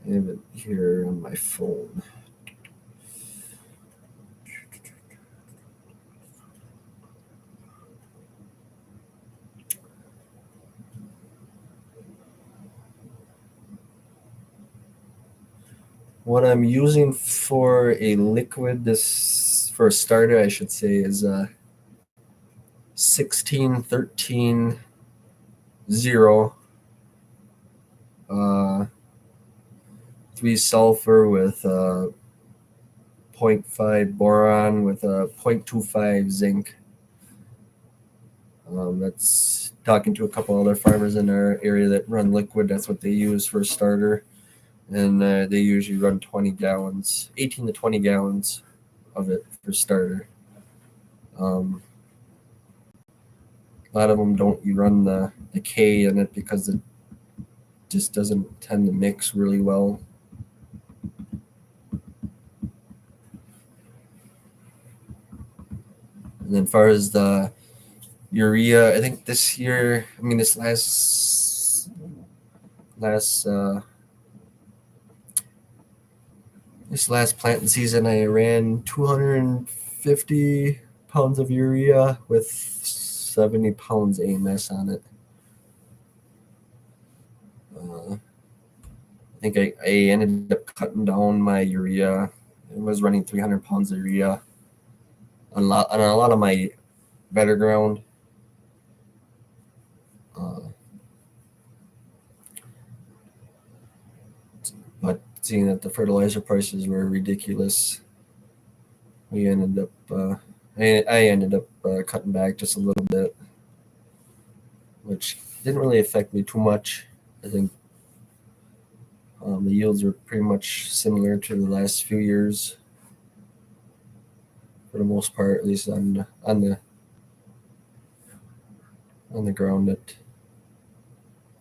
I have it here on my phone. What I'm using for a liquid, this for a starter, I should say, is 16-13-0 3 sulfur with 0.5 boron with a 0.25 zinc. That's talking to a couple other farmers in our area that run liquid. That's what they use for a starter. And they usually run 20 gallons, 18 to 20 gallons of it for starter. A lot of them don't run the K in it because it just doesn't tend to mix really well. And then as far as the urea, I think this year, I mean this last planting season, I ran 250 pounds of urea with 70 pounds AMS on it. I think I ended up cutting down my urea. I was running 300 pounds of urea on a lot of my better ground. But seeing that the fertilizer prices were ridiculous, we ended up I ended up cutting back just a little bit, which didn't really affect me too much. I think the yields were pretty much similar to the last few years, for the most part, at least on the ground that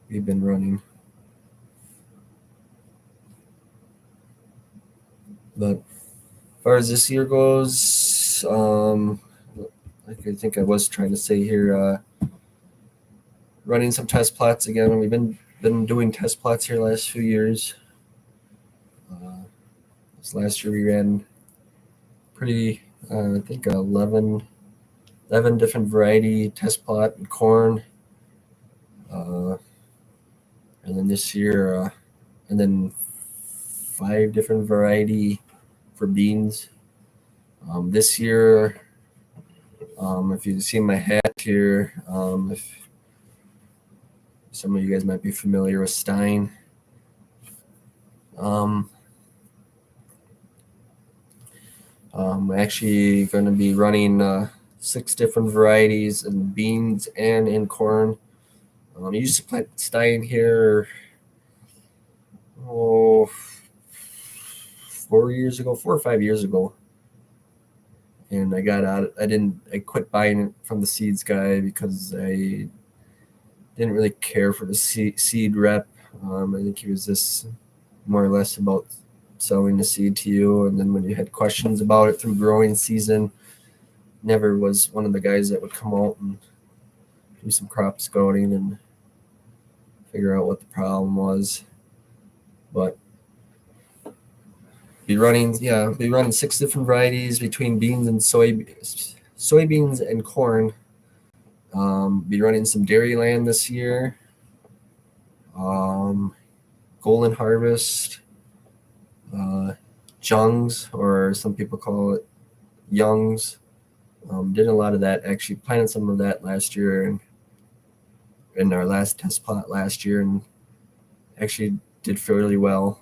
we've been running. But as far as this year goes, like I think I was trying to say here, running some test plots again. We've been doing test plots here the last few years. This last year we ran pretty, I think 11 different variety test plot in corn. And then this year, and then 5 different variety for beans. This year, if you see my hat here, if some of you guys might be familiar with Stein. I'm actually going to be running 6 different varieties in beans and in corn. I used to plant Stein here 4 or 5 years ago, and I got out. I quit buying it from the seeds guy because I didn't really care for the seed rep. I think he was just more or less about selling the seed to you, and then when you had questions about it through growing season, never was one of the guys that would come out and do some crop scouting and figure out what the problem was. But be running 6 different varieties between beans and soybeans and corn. Be running some Dairyland this year. Golden Harvest, Jungs, or some people call it Youngs. Did a lot of that, actually planted some of that last year and in our last test plot last year, and actually did fairly well.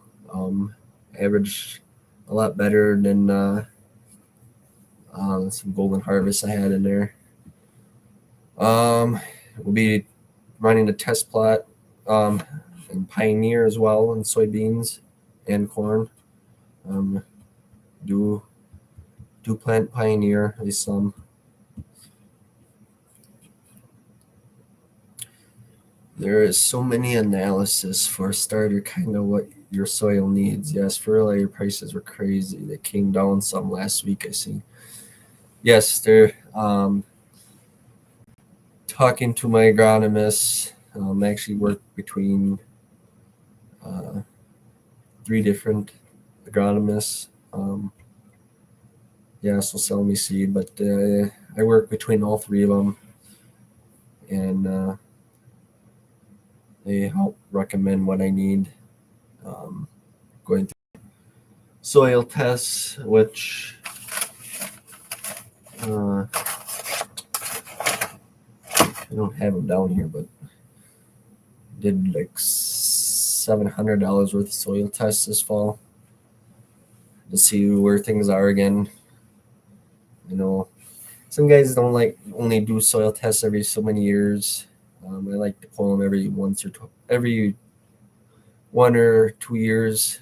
Averaged a lot better than some Golden Harvest I had in there. We'll be running a test plot and Pioneer as well in soybeans and corn. Do plant Pioneer, at least some. There is so many analysis for a starter, kind of what your soil needs. Yes, fertilizer prices were crazy. They came down some last week, I see. Yes, they're talking to my agronomist. I actually work between uh, 3 different agronomists. So sell me seed, but I work between all 3 of them, and they help recommend what I need. Going through soil tests, which I don't have them down here, but did like $700 worth of soil tests this fall to see where things are again. You know, some guys don't like only do soil tests every so many years. I like to pull them every 1 or 2 years,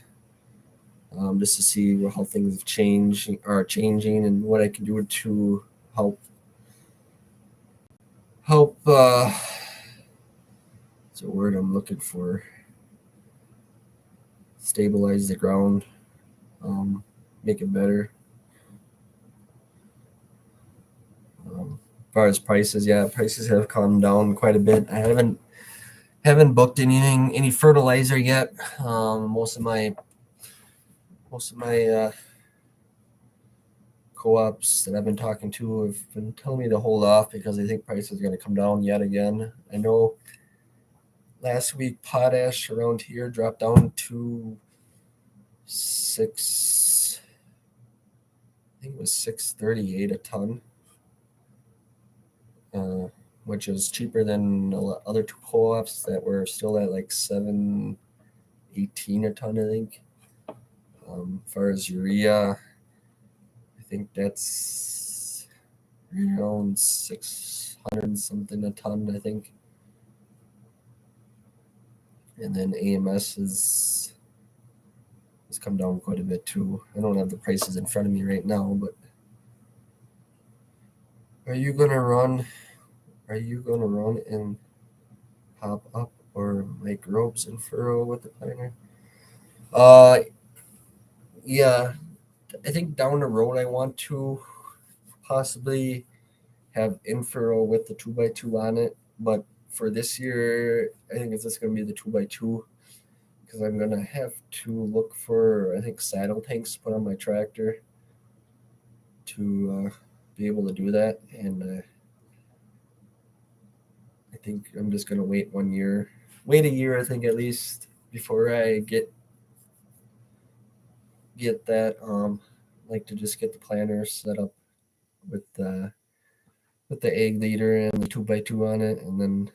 just to see how things are changing and what I can do to help. It's a word I'm looking for. Stabilize the ground, make it better. As far as prices, yeah, prices have come down quite a bit. I haven't booked any fertilizer yet. Most of my co-ops that I've been talking to have been telling me to hold off because they think prices are going to come down yet again. I know last week potash around here dropped down to six. I think it was 638 a ton, which is cheaper than other 2 co-ops that were still at like 718 a ton, I think. As far as urea, I think that's around 600 something a ton, I think. And then AMS has come down quite a bit too. I don't have the prices in front of me right now, but are you gonna run and pop up or make ropes and furrow with the planter? Uh yeah, I think down the road I want to possibly have in-furrow with the 2x2 on it, but for this year I think it's just gonna be the 2x2 because I'm gonna have to look for, I think, saddle tanks to put on my tractor to be able to do that, and I think I'm just gonna wait a year, I think at least before I get that. Like to just get the planter set up with the egg leader and the 2x2 on it, and then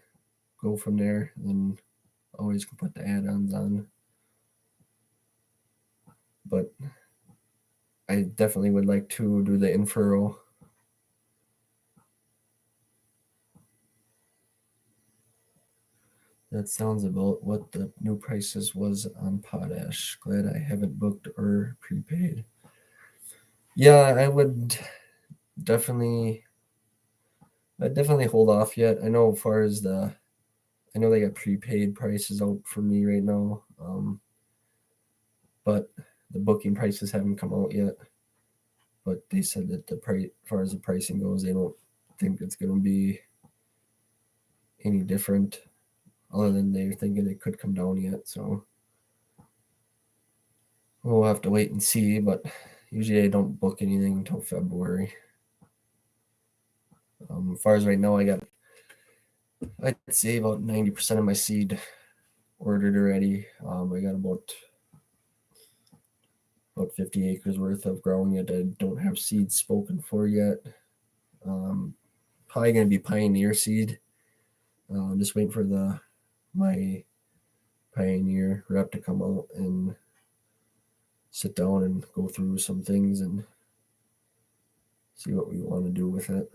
go from there. And then always can put the add-ons on, but I definitely would like to do the in-furrow. That sounds about what the new prices was on potash. Glad I haven't booked or prepaid. Yeah, definitely I'd definitely hold off yet. I know as far as I know they got prepaid prices out for me right now, but the booking prices haven't come out yet. But they said that the price, as far as the pricing goes, they don't think it's going to be any different, other than they're thinking it could come down yet. So we'll have to wait and see. But usually I don't book anything until February. As far as right now, I'd say about 90% of my seed ordered already. I got about 50 acres worth of growing it. I don't have seeds spoken for yet. Probably going to be Pioneer seed. Just waiting for my Pioneer rep to come out and sit down and go through some things and see what we want to do with it.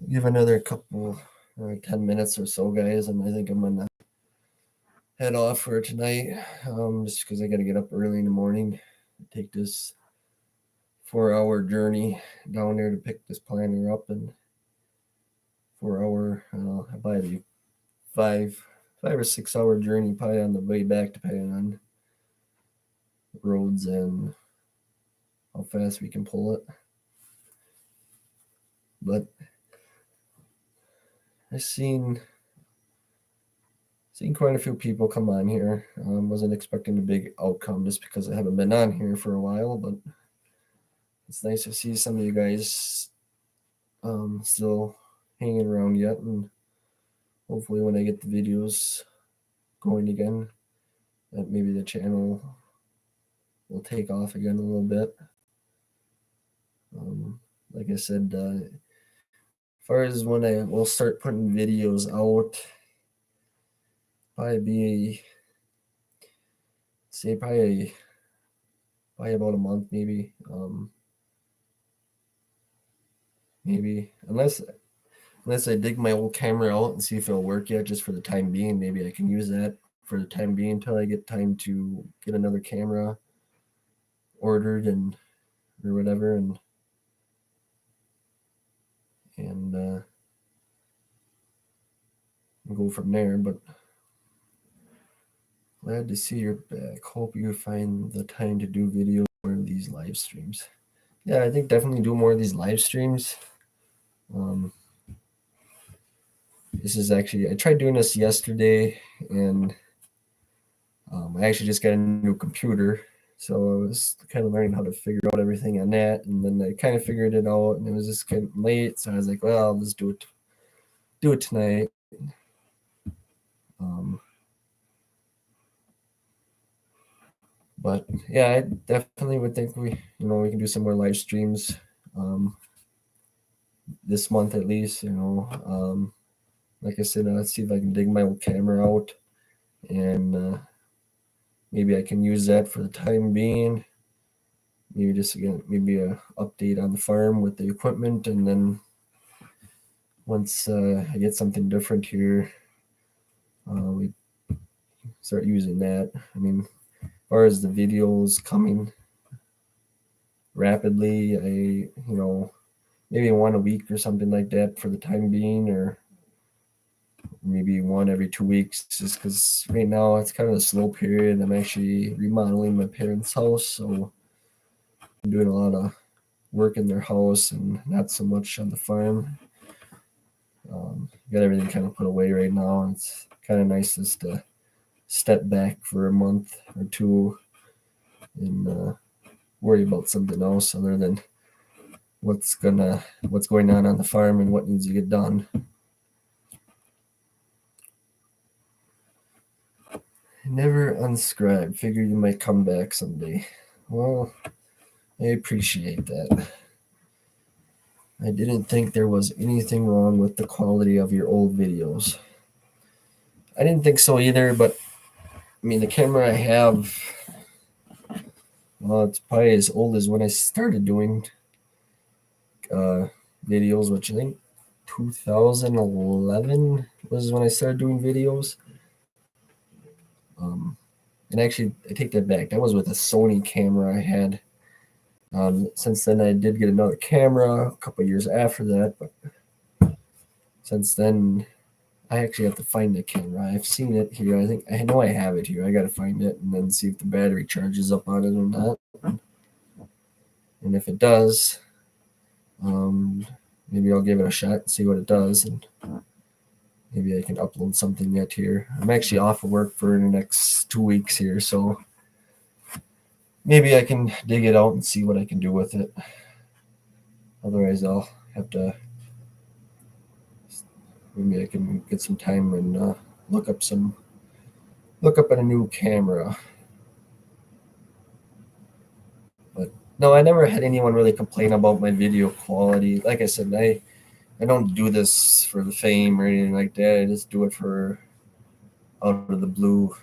Give another couple 10 minutes or so, guys, and I think I'm gonna head off for tonight. Just because I got to get up early in the morning, take this 4-hour journey down there to pick this planter up, and 4 hour, probably 5 or 6 hour journey, probably on the way back, depending on roads and how fast we can pull it. But I've seen quite a few people come on here. Wasn't expecting a big outcome just because I haven't been on here for a while, but it's nice to see some of you guys still hanging around yet, and hopefully when I get the videos going again, that maybe the channel will take off again a little bit. Like I said, as far as when I will start putting videos out, probably about a month, maybe. Maybe unless I dig my old camera out and see if it'll work yet, just for the time being. Maybe I can use that for the time being until I get time to get another camera ordered or whatever, and go from there. But glad to see you're back. Hope you find the time to do videos or these live streams. Yeah, I think definitely do more of these live streams. This is actually, I tried doing this yesterday, and I actually just got a new computer, so I was kind of learning how to figure out everything on that, and then I kind of figured it out, and it was just kind of late, so I was like, well, I'll just do it tonight. But yeah, I definitely would think we can do some more live streams this month at least. Like I said, let's see if I can dig my old camera out, and maybe I can use that for the time being. Maybe just again, maybe a update on the farm with the equipment, and then once I get something different here, we start using that. I mean, as far as the videos coming rapidly, maybe one a week or something like that for the time being, or maybe one every 2 weeks, just because right now it's kind of a slow period. I'm actually remodeling my parents' house, so I'm doing a lot of work in their house and not so much on the farm. Got everything kind of put away right now, and it's kind of nice just to step back for a month or two and worry about something else other than what's going on the farm and what needs to get done. Never unscribe. Figure you might come back someday. Well, I appreciate that. I didn't think there was anything wrong with the quality of your old videos. I didn't think so either, but I mean, the camera I have, well, it's probably as old as when I started doing videos, which I think 2011 was when I started doing videos. And actually, I take that back. That was with a Sony camera I had. Since then, I did get another camera a couple of years after that, but since then, I actually have to find the camera. I've seen it here. I know I have it here. I got to find it and then see if the battery charges up on it or not. And if it does, maybe I'll give it a shot and see what it does, and maybe I can upload something yet here. I'm actually off of work for the next 2 weeks here, so maybe I can dig it out and see what I can do with it. Otherwise, I'll have to, maybe I can get some time and look up a new camera. But no, I never had anyone really complain about my video quality. Like I said, I don't do this for the fame or anything like that. I just do it for out of the blue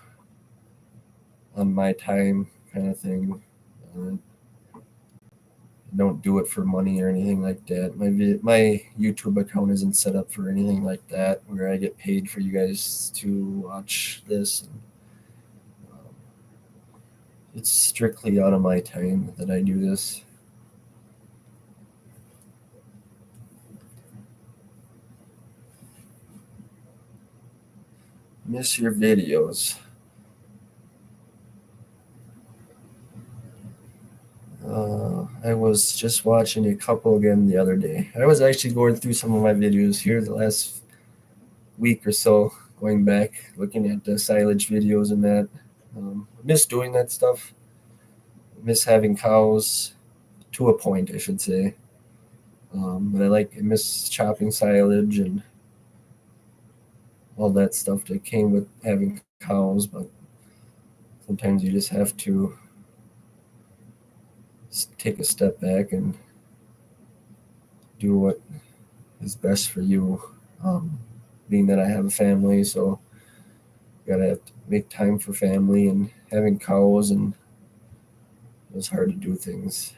on my time kind of thing. don't do it for money or anything like that. My YouTube account isn't set up for anything like that, where I get paid for you guys to watch this. Um, it's strictly out of my time that I do this. Miss your videos. I was just watching a couple again the other day. I was actually going through some of my videos here the last week or so, going back, looking at the silage videos and that. I miss doing that stuff. I miss having cows to a point, I should say. But I miss chopping silage and all that stuff that came with having cows. But sometimes you just have to take a step back and do what is best for you. Being that I have a family, so gotta have to make time for family, and having cows, and it was hard to do things.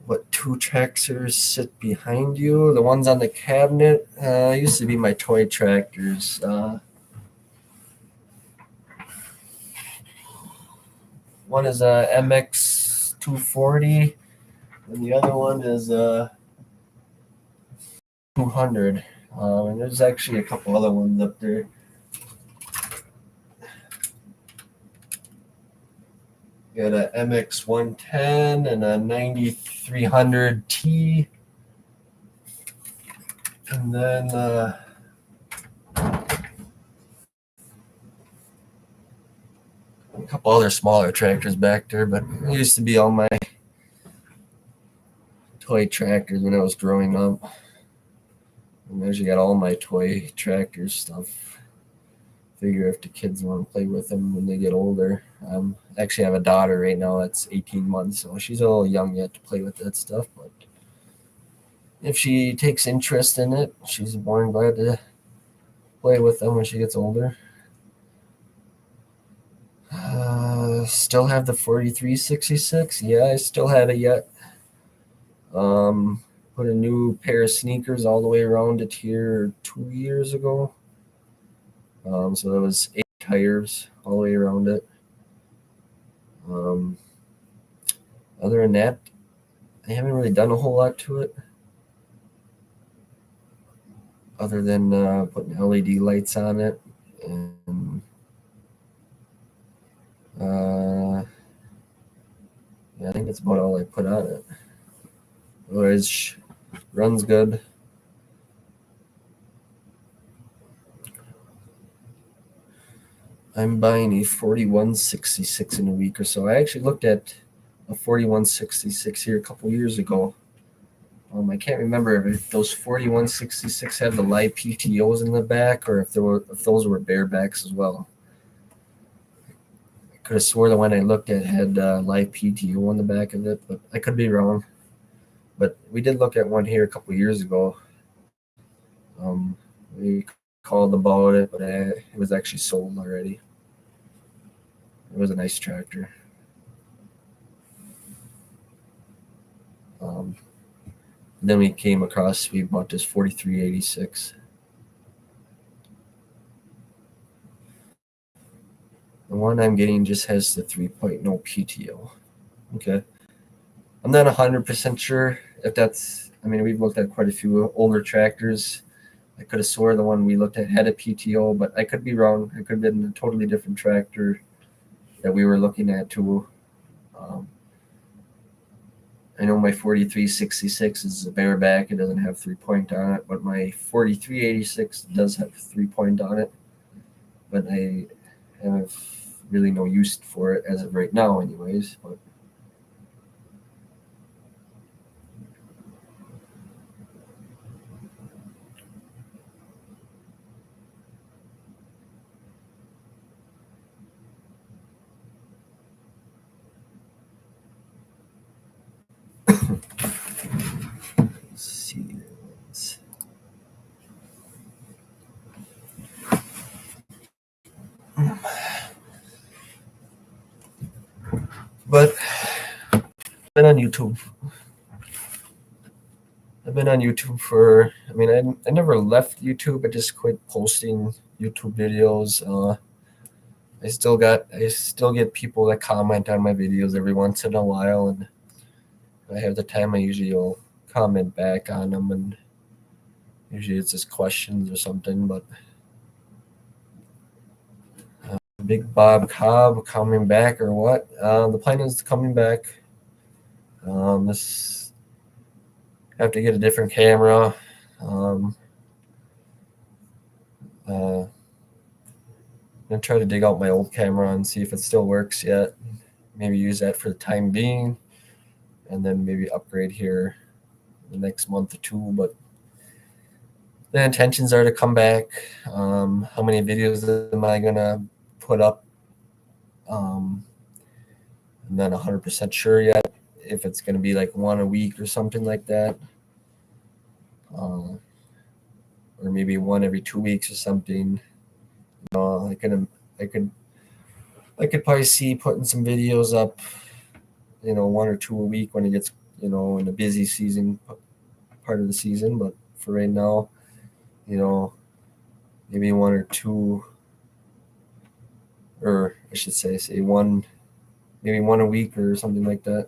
What two tractors sit behind you? The ones on the cabinet used to be my toy tractors. One is a MX 240, and the other one is a 200. And there's actually a couple other ones up there. Got a MX 110 and a 9300T. And then a couple other smaller tractors back there, but it used to be all my toy tractors when I was growing up. And I actually got all my toy tractor stuff. Figure if the kids want to play with them when they get older. Actually, I have a daughter right now that's 18 months, so she's a little young yet to play with that stuff. But if she takes interest in it, she's more than glad to play with them when she gets older. Still have the 4366. Yeah, I still have it yet. Put a new pair of sneakers all the way around it here 2 years ago. So that was 8 tires all the way around it. Other than that, I haven't really done a whole lot to it, other than putting LED lights on it, and yeah, I think that's about all I put on it. Otherwise, runs good. I'm buying a 4166 in a week or so. I actually looked at a 4166 here a couple years ago. I can't remember if those 4166 had the live PTOs in the back, or if those were barebacks as well. I could have swore the one I looked at had live PTO on the back of it, but I could be wrong. But we did look at one here a couple years ago. We called about it, but it was actually sold already. It was a nice tractor. Then we bought this 4386. The one I'm getting just has the 3.0 PTO. Okay. I'm not 100% sure if that's, we've looked at quite a few older tractors. I could have swore the one we looked at had a PTO, but I could be wrong. It could have been a totally different tractor that we were looking at too. I know my 4366 is a bareback. It doesn't have 3-point on it, but my 4386 does have 3-point on it. But I have really no use for it as of right now, anyways. But let's see. But been on YouTube. I've been on YouTube for. I mean, I never left YouTube. I just quit posting YouTube videos. I still get people that comment on my videos every once in a while, and if I have the time, I usually will comment back on them, and usually it's just questions or something. But Big Bob Cobb coming back or what? The plan is coming back. This have to get a different camera. Um, I'm gonna try to dig out my old camera and see if it still works yet. Maybe use that for the time being, and then maybe upgrade here the next month or two. But the intentions are to come back. How many videos am I gonna put up? I'm not 100% sure yet. If it's gonna be like one a week or something like that, or maybe one every 2 weeks or something. I could probably see putting some videos up, one or two a week when it gets, in the busy season part of the season. But for right now, maybe one or two, or I should say one, maybe one a week or something like that.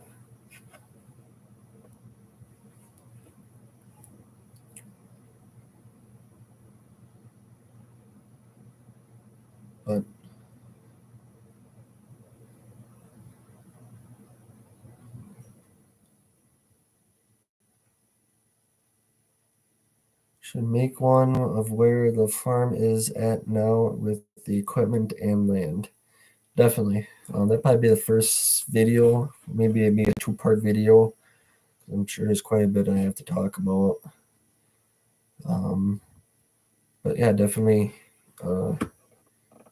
But should make one of where the farm is at now with the equipment and land. Definitely. That'd probably be the first video. Maybe it'd be a two-part video. I'm sure there's quite a bit I have to talk about. But yeah, definitely.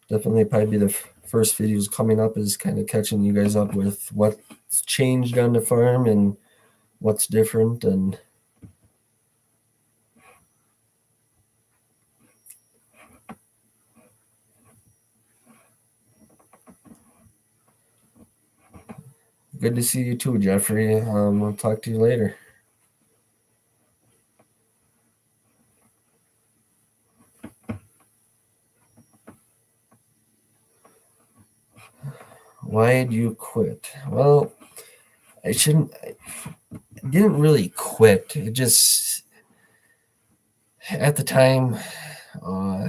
Definitely probably be the first videos coming up is kind of catching you guys up with what's changed on the farm and what's different. And good to see you too, Jeffrey. I'll talk to you later. Why did you quit? Well, I didn't really quit. It just, at the time, uh,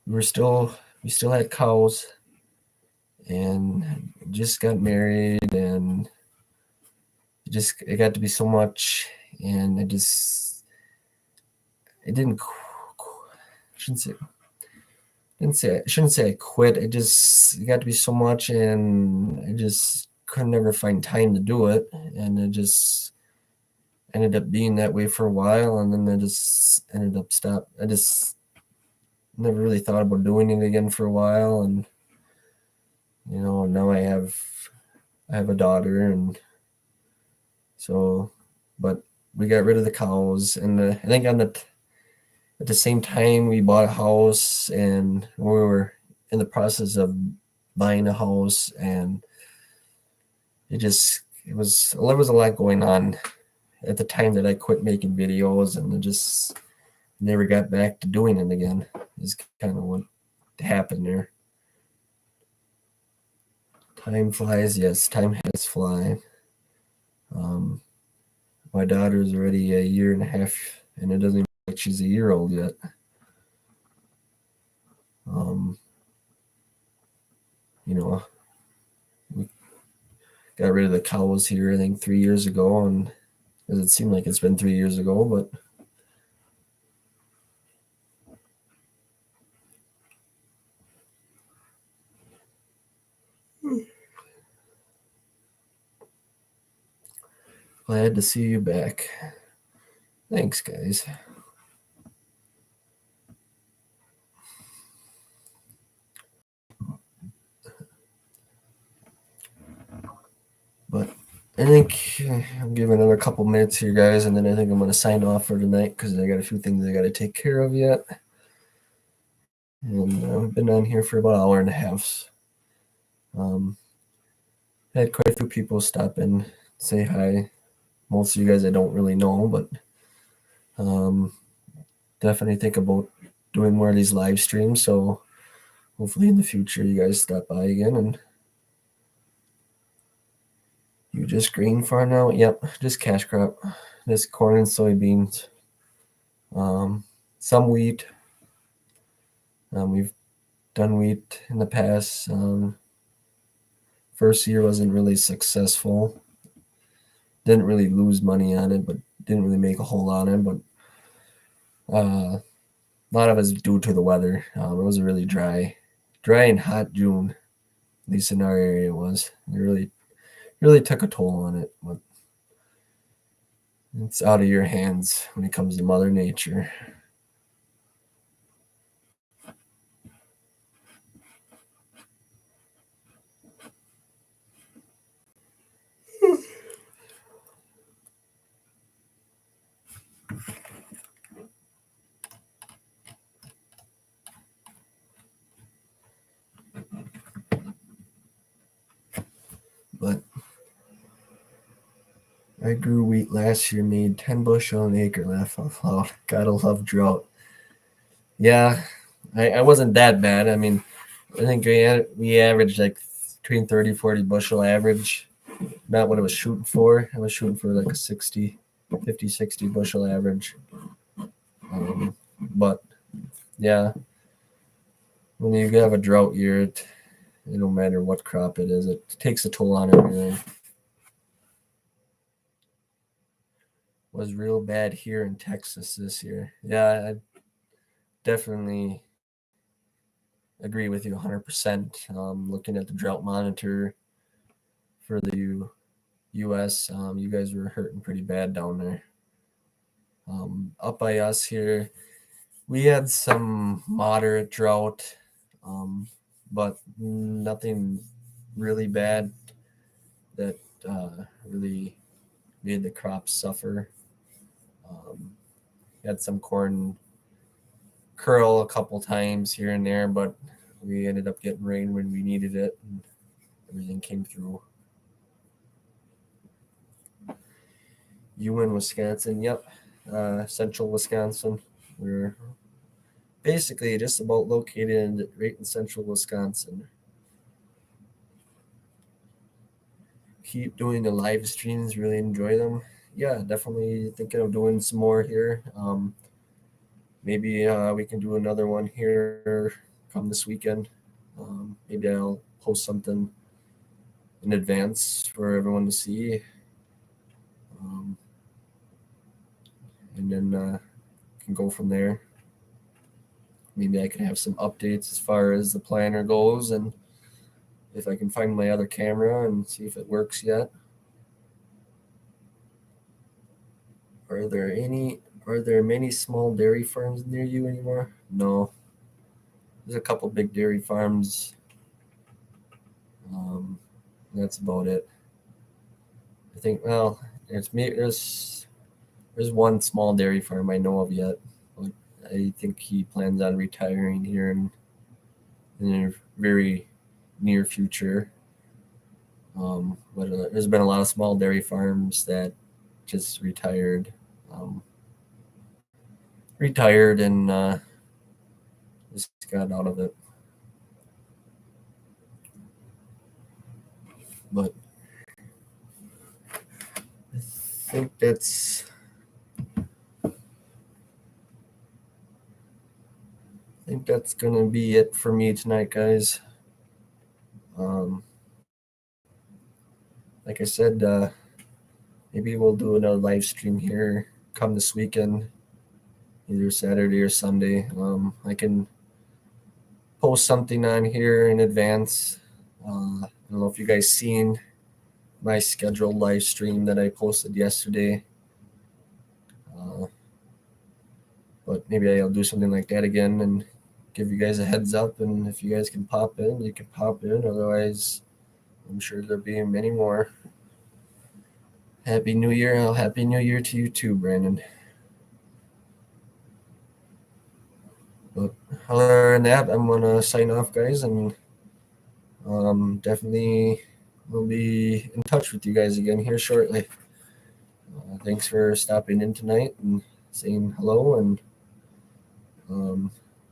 we still had cows, and just got married, and it got to be so much, and it didn't, shouldn't say, shouldn't say I quit. It got to be so much, and I just could never find time to do it, and it just ended up being that way for a while, and then I just ended up stop. I just never really thought about doing it again for a while, and now I have a daughter, and so, but we got rid of the cows, and I think at the same time we bought a house, and we were in the process of buying a house, and there was a lot going on at the time that I quit making videos, and I just never got back to doing it again. Is kind of what happened there. Time flies. Yes, time has flown. My daughter's already a year and a half, and it doesn't even look like she's a year old yet. We got rid of the cows here, I think 3 years ago, and does it seem like it's been 3 years ago, but glad to see you back. Thanks, guys. But I think I'll give another couple minutes here, guys, and then I think I'm going to sign off for tonight because I got a few things I got to take care of yet. And I've been on here for about an hour and a half. Had quite a few people stop and say hi. Most of you guys I don't really know, but um, definitely think about doing more of these live streams. So hopefully in the future you guys stop by again. And you just green for now? Yep, just cash crop. Just corn and soybeans. Some wheat. We've done wheat in the past. First year wasn't really successful. Didn't really lose money on it, but didn't really make a whole lot on it. But a lot of it is due to the weather. It was a really dry and hot June. At least in our area, it was. It really took a toll on it. But it's out of your hands when it comes to Mother Nature. But I grew wheat last year, made 10 bushel an acre left. Oh, gotta love drought. Yeah, I wasn't that bad. I mean, I think we averaged like between 30, 40 bushel average. Not what I was shooting for. I was shooting for like a 50, 60 bushel average. But yeah, when you have a drought year, it don't matter what crop it is, it takes a toll on everything. Was real bad here in Texas this year. Yeah, I definitely agree with you 100%. Looking at the drought monitor for the U.S., you guys were hurting pretty bad down there. Up by us here, we had some moderate drought, but nothing really bad that really made the crops suffer. Um, had some corn curl a couple times here and there, but we ended up getting rain when we needed it, and everything came through. You in Wisconsin? Yep, central Wisconsin. We're basically just about located right in central Wisconsin. Keep doing the live streams, really enjoy them. Yeah, definitely thinking of doing some more here. Maybe we can do another one here come this weekend. Maybe I'll post something in advance for everyone to see. Um, and then can go from there. Maybe I can have some updates as far as the planner goes, and if I can find my other camera and see if it works yet. Are there any? Are there many small dairy farms near you anymore? No, there's a couple big dairy farms. Um, that's about it. I think. Well, there's one small dairy farm I know of yet, but I think he plans on retiring here in a very near future. But there's been a lot of small dairy farms that just retired and just got out of it. But I think that's gonna be it for me tonight, guys. Um, like I said, maybe we'll do another live stream here come this weekend, either Saturday or Sunday. I can post something on here in advance. I don't know if you guys seen my scheduled live stream that I posted yesterday. Uh, but maybe I'll do something like that again and give you guys a heads up. And if you guys can pop in, you can pop in. Otherwise, I'm sure there'll be many more. Happy New Year. Happy New Year to you too, Brandon. But other than that, I'm going to sign off, guys. And definitely I'll be in touch with you guys again here shortly. Thanks for stopping in tonight and saying hello, and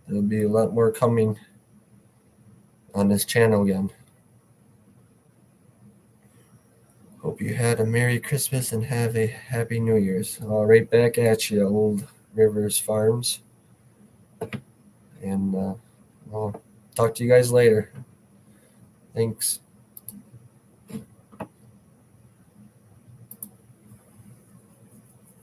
there'll be a lot more coming on this channel again. Hope you had a Merry Christmas and have a Happy New Year's. Right back at you, Old Rivers Farms. And I'll talk to you guys later. Thanks.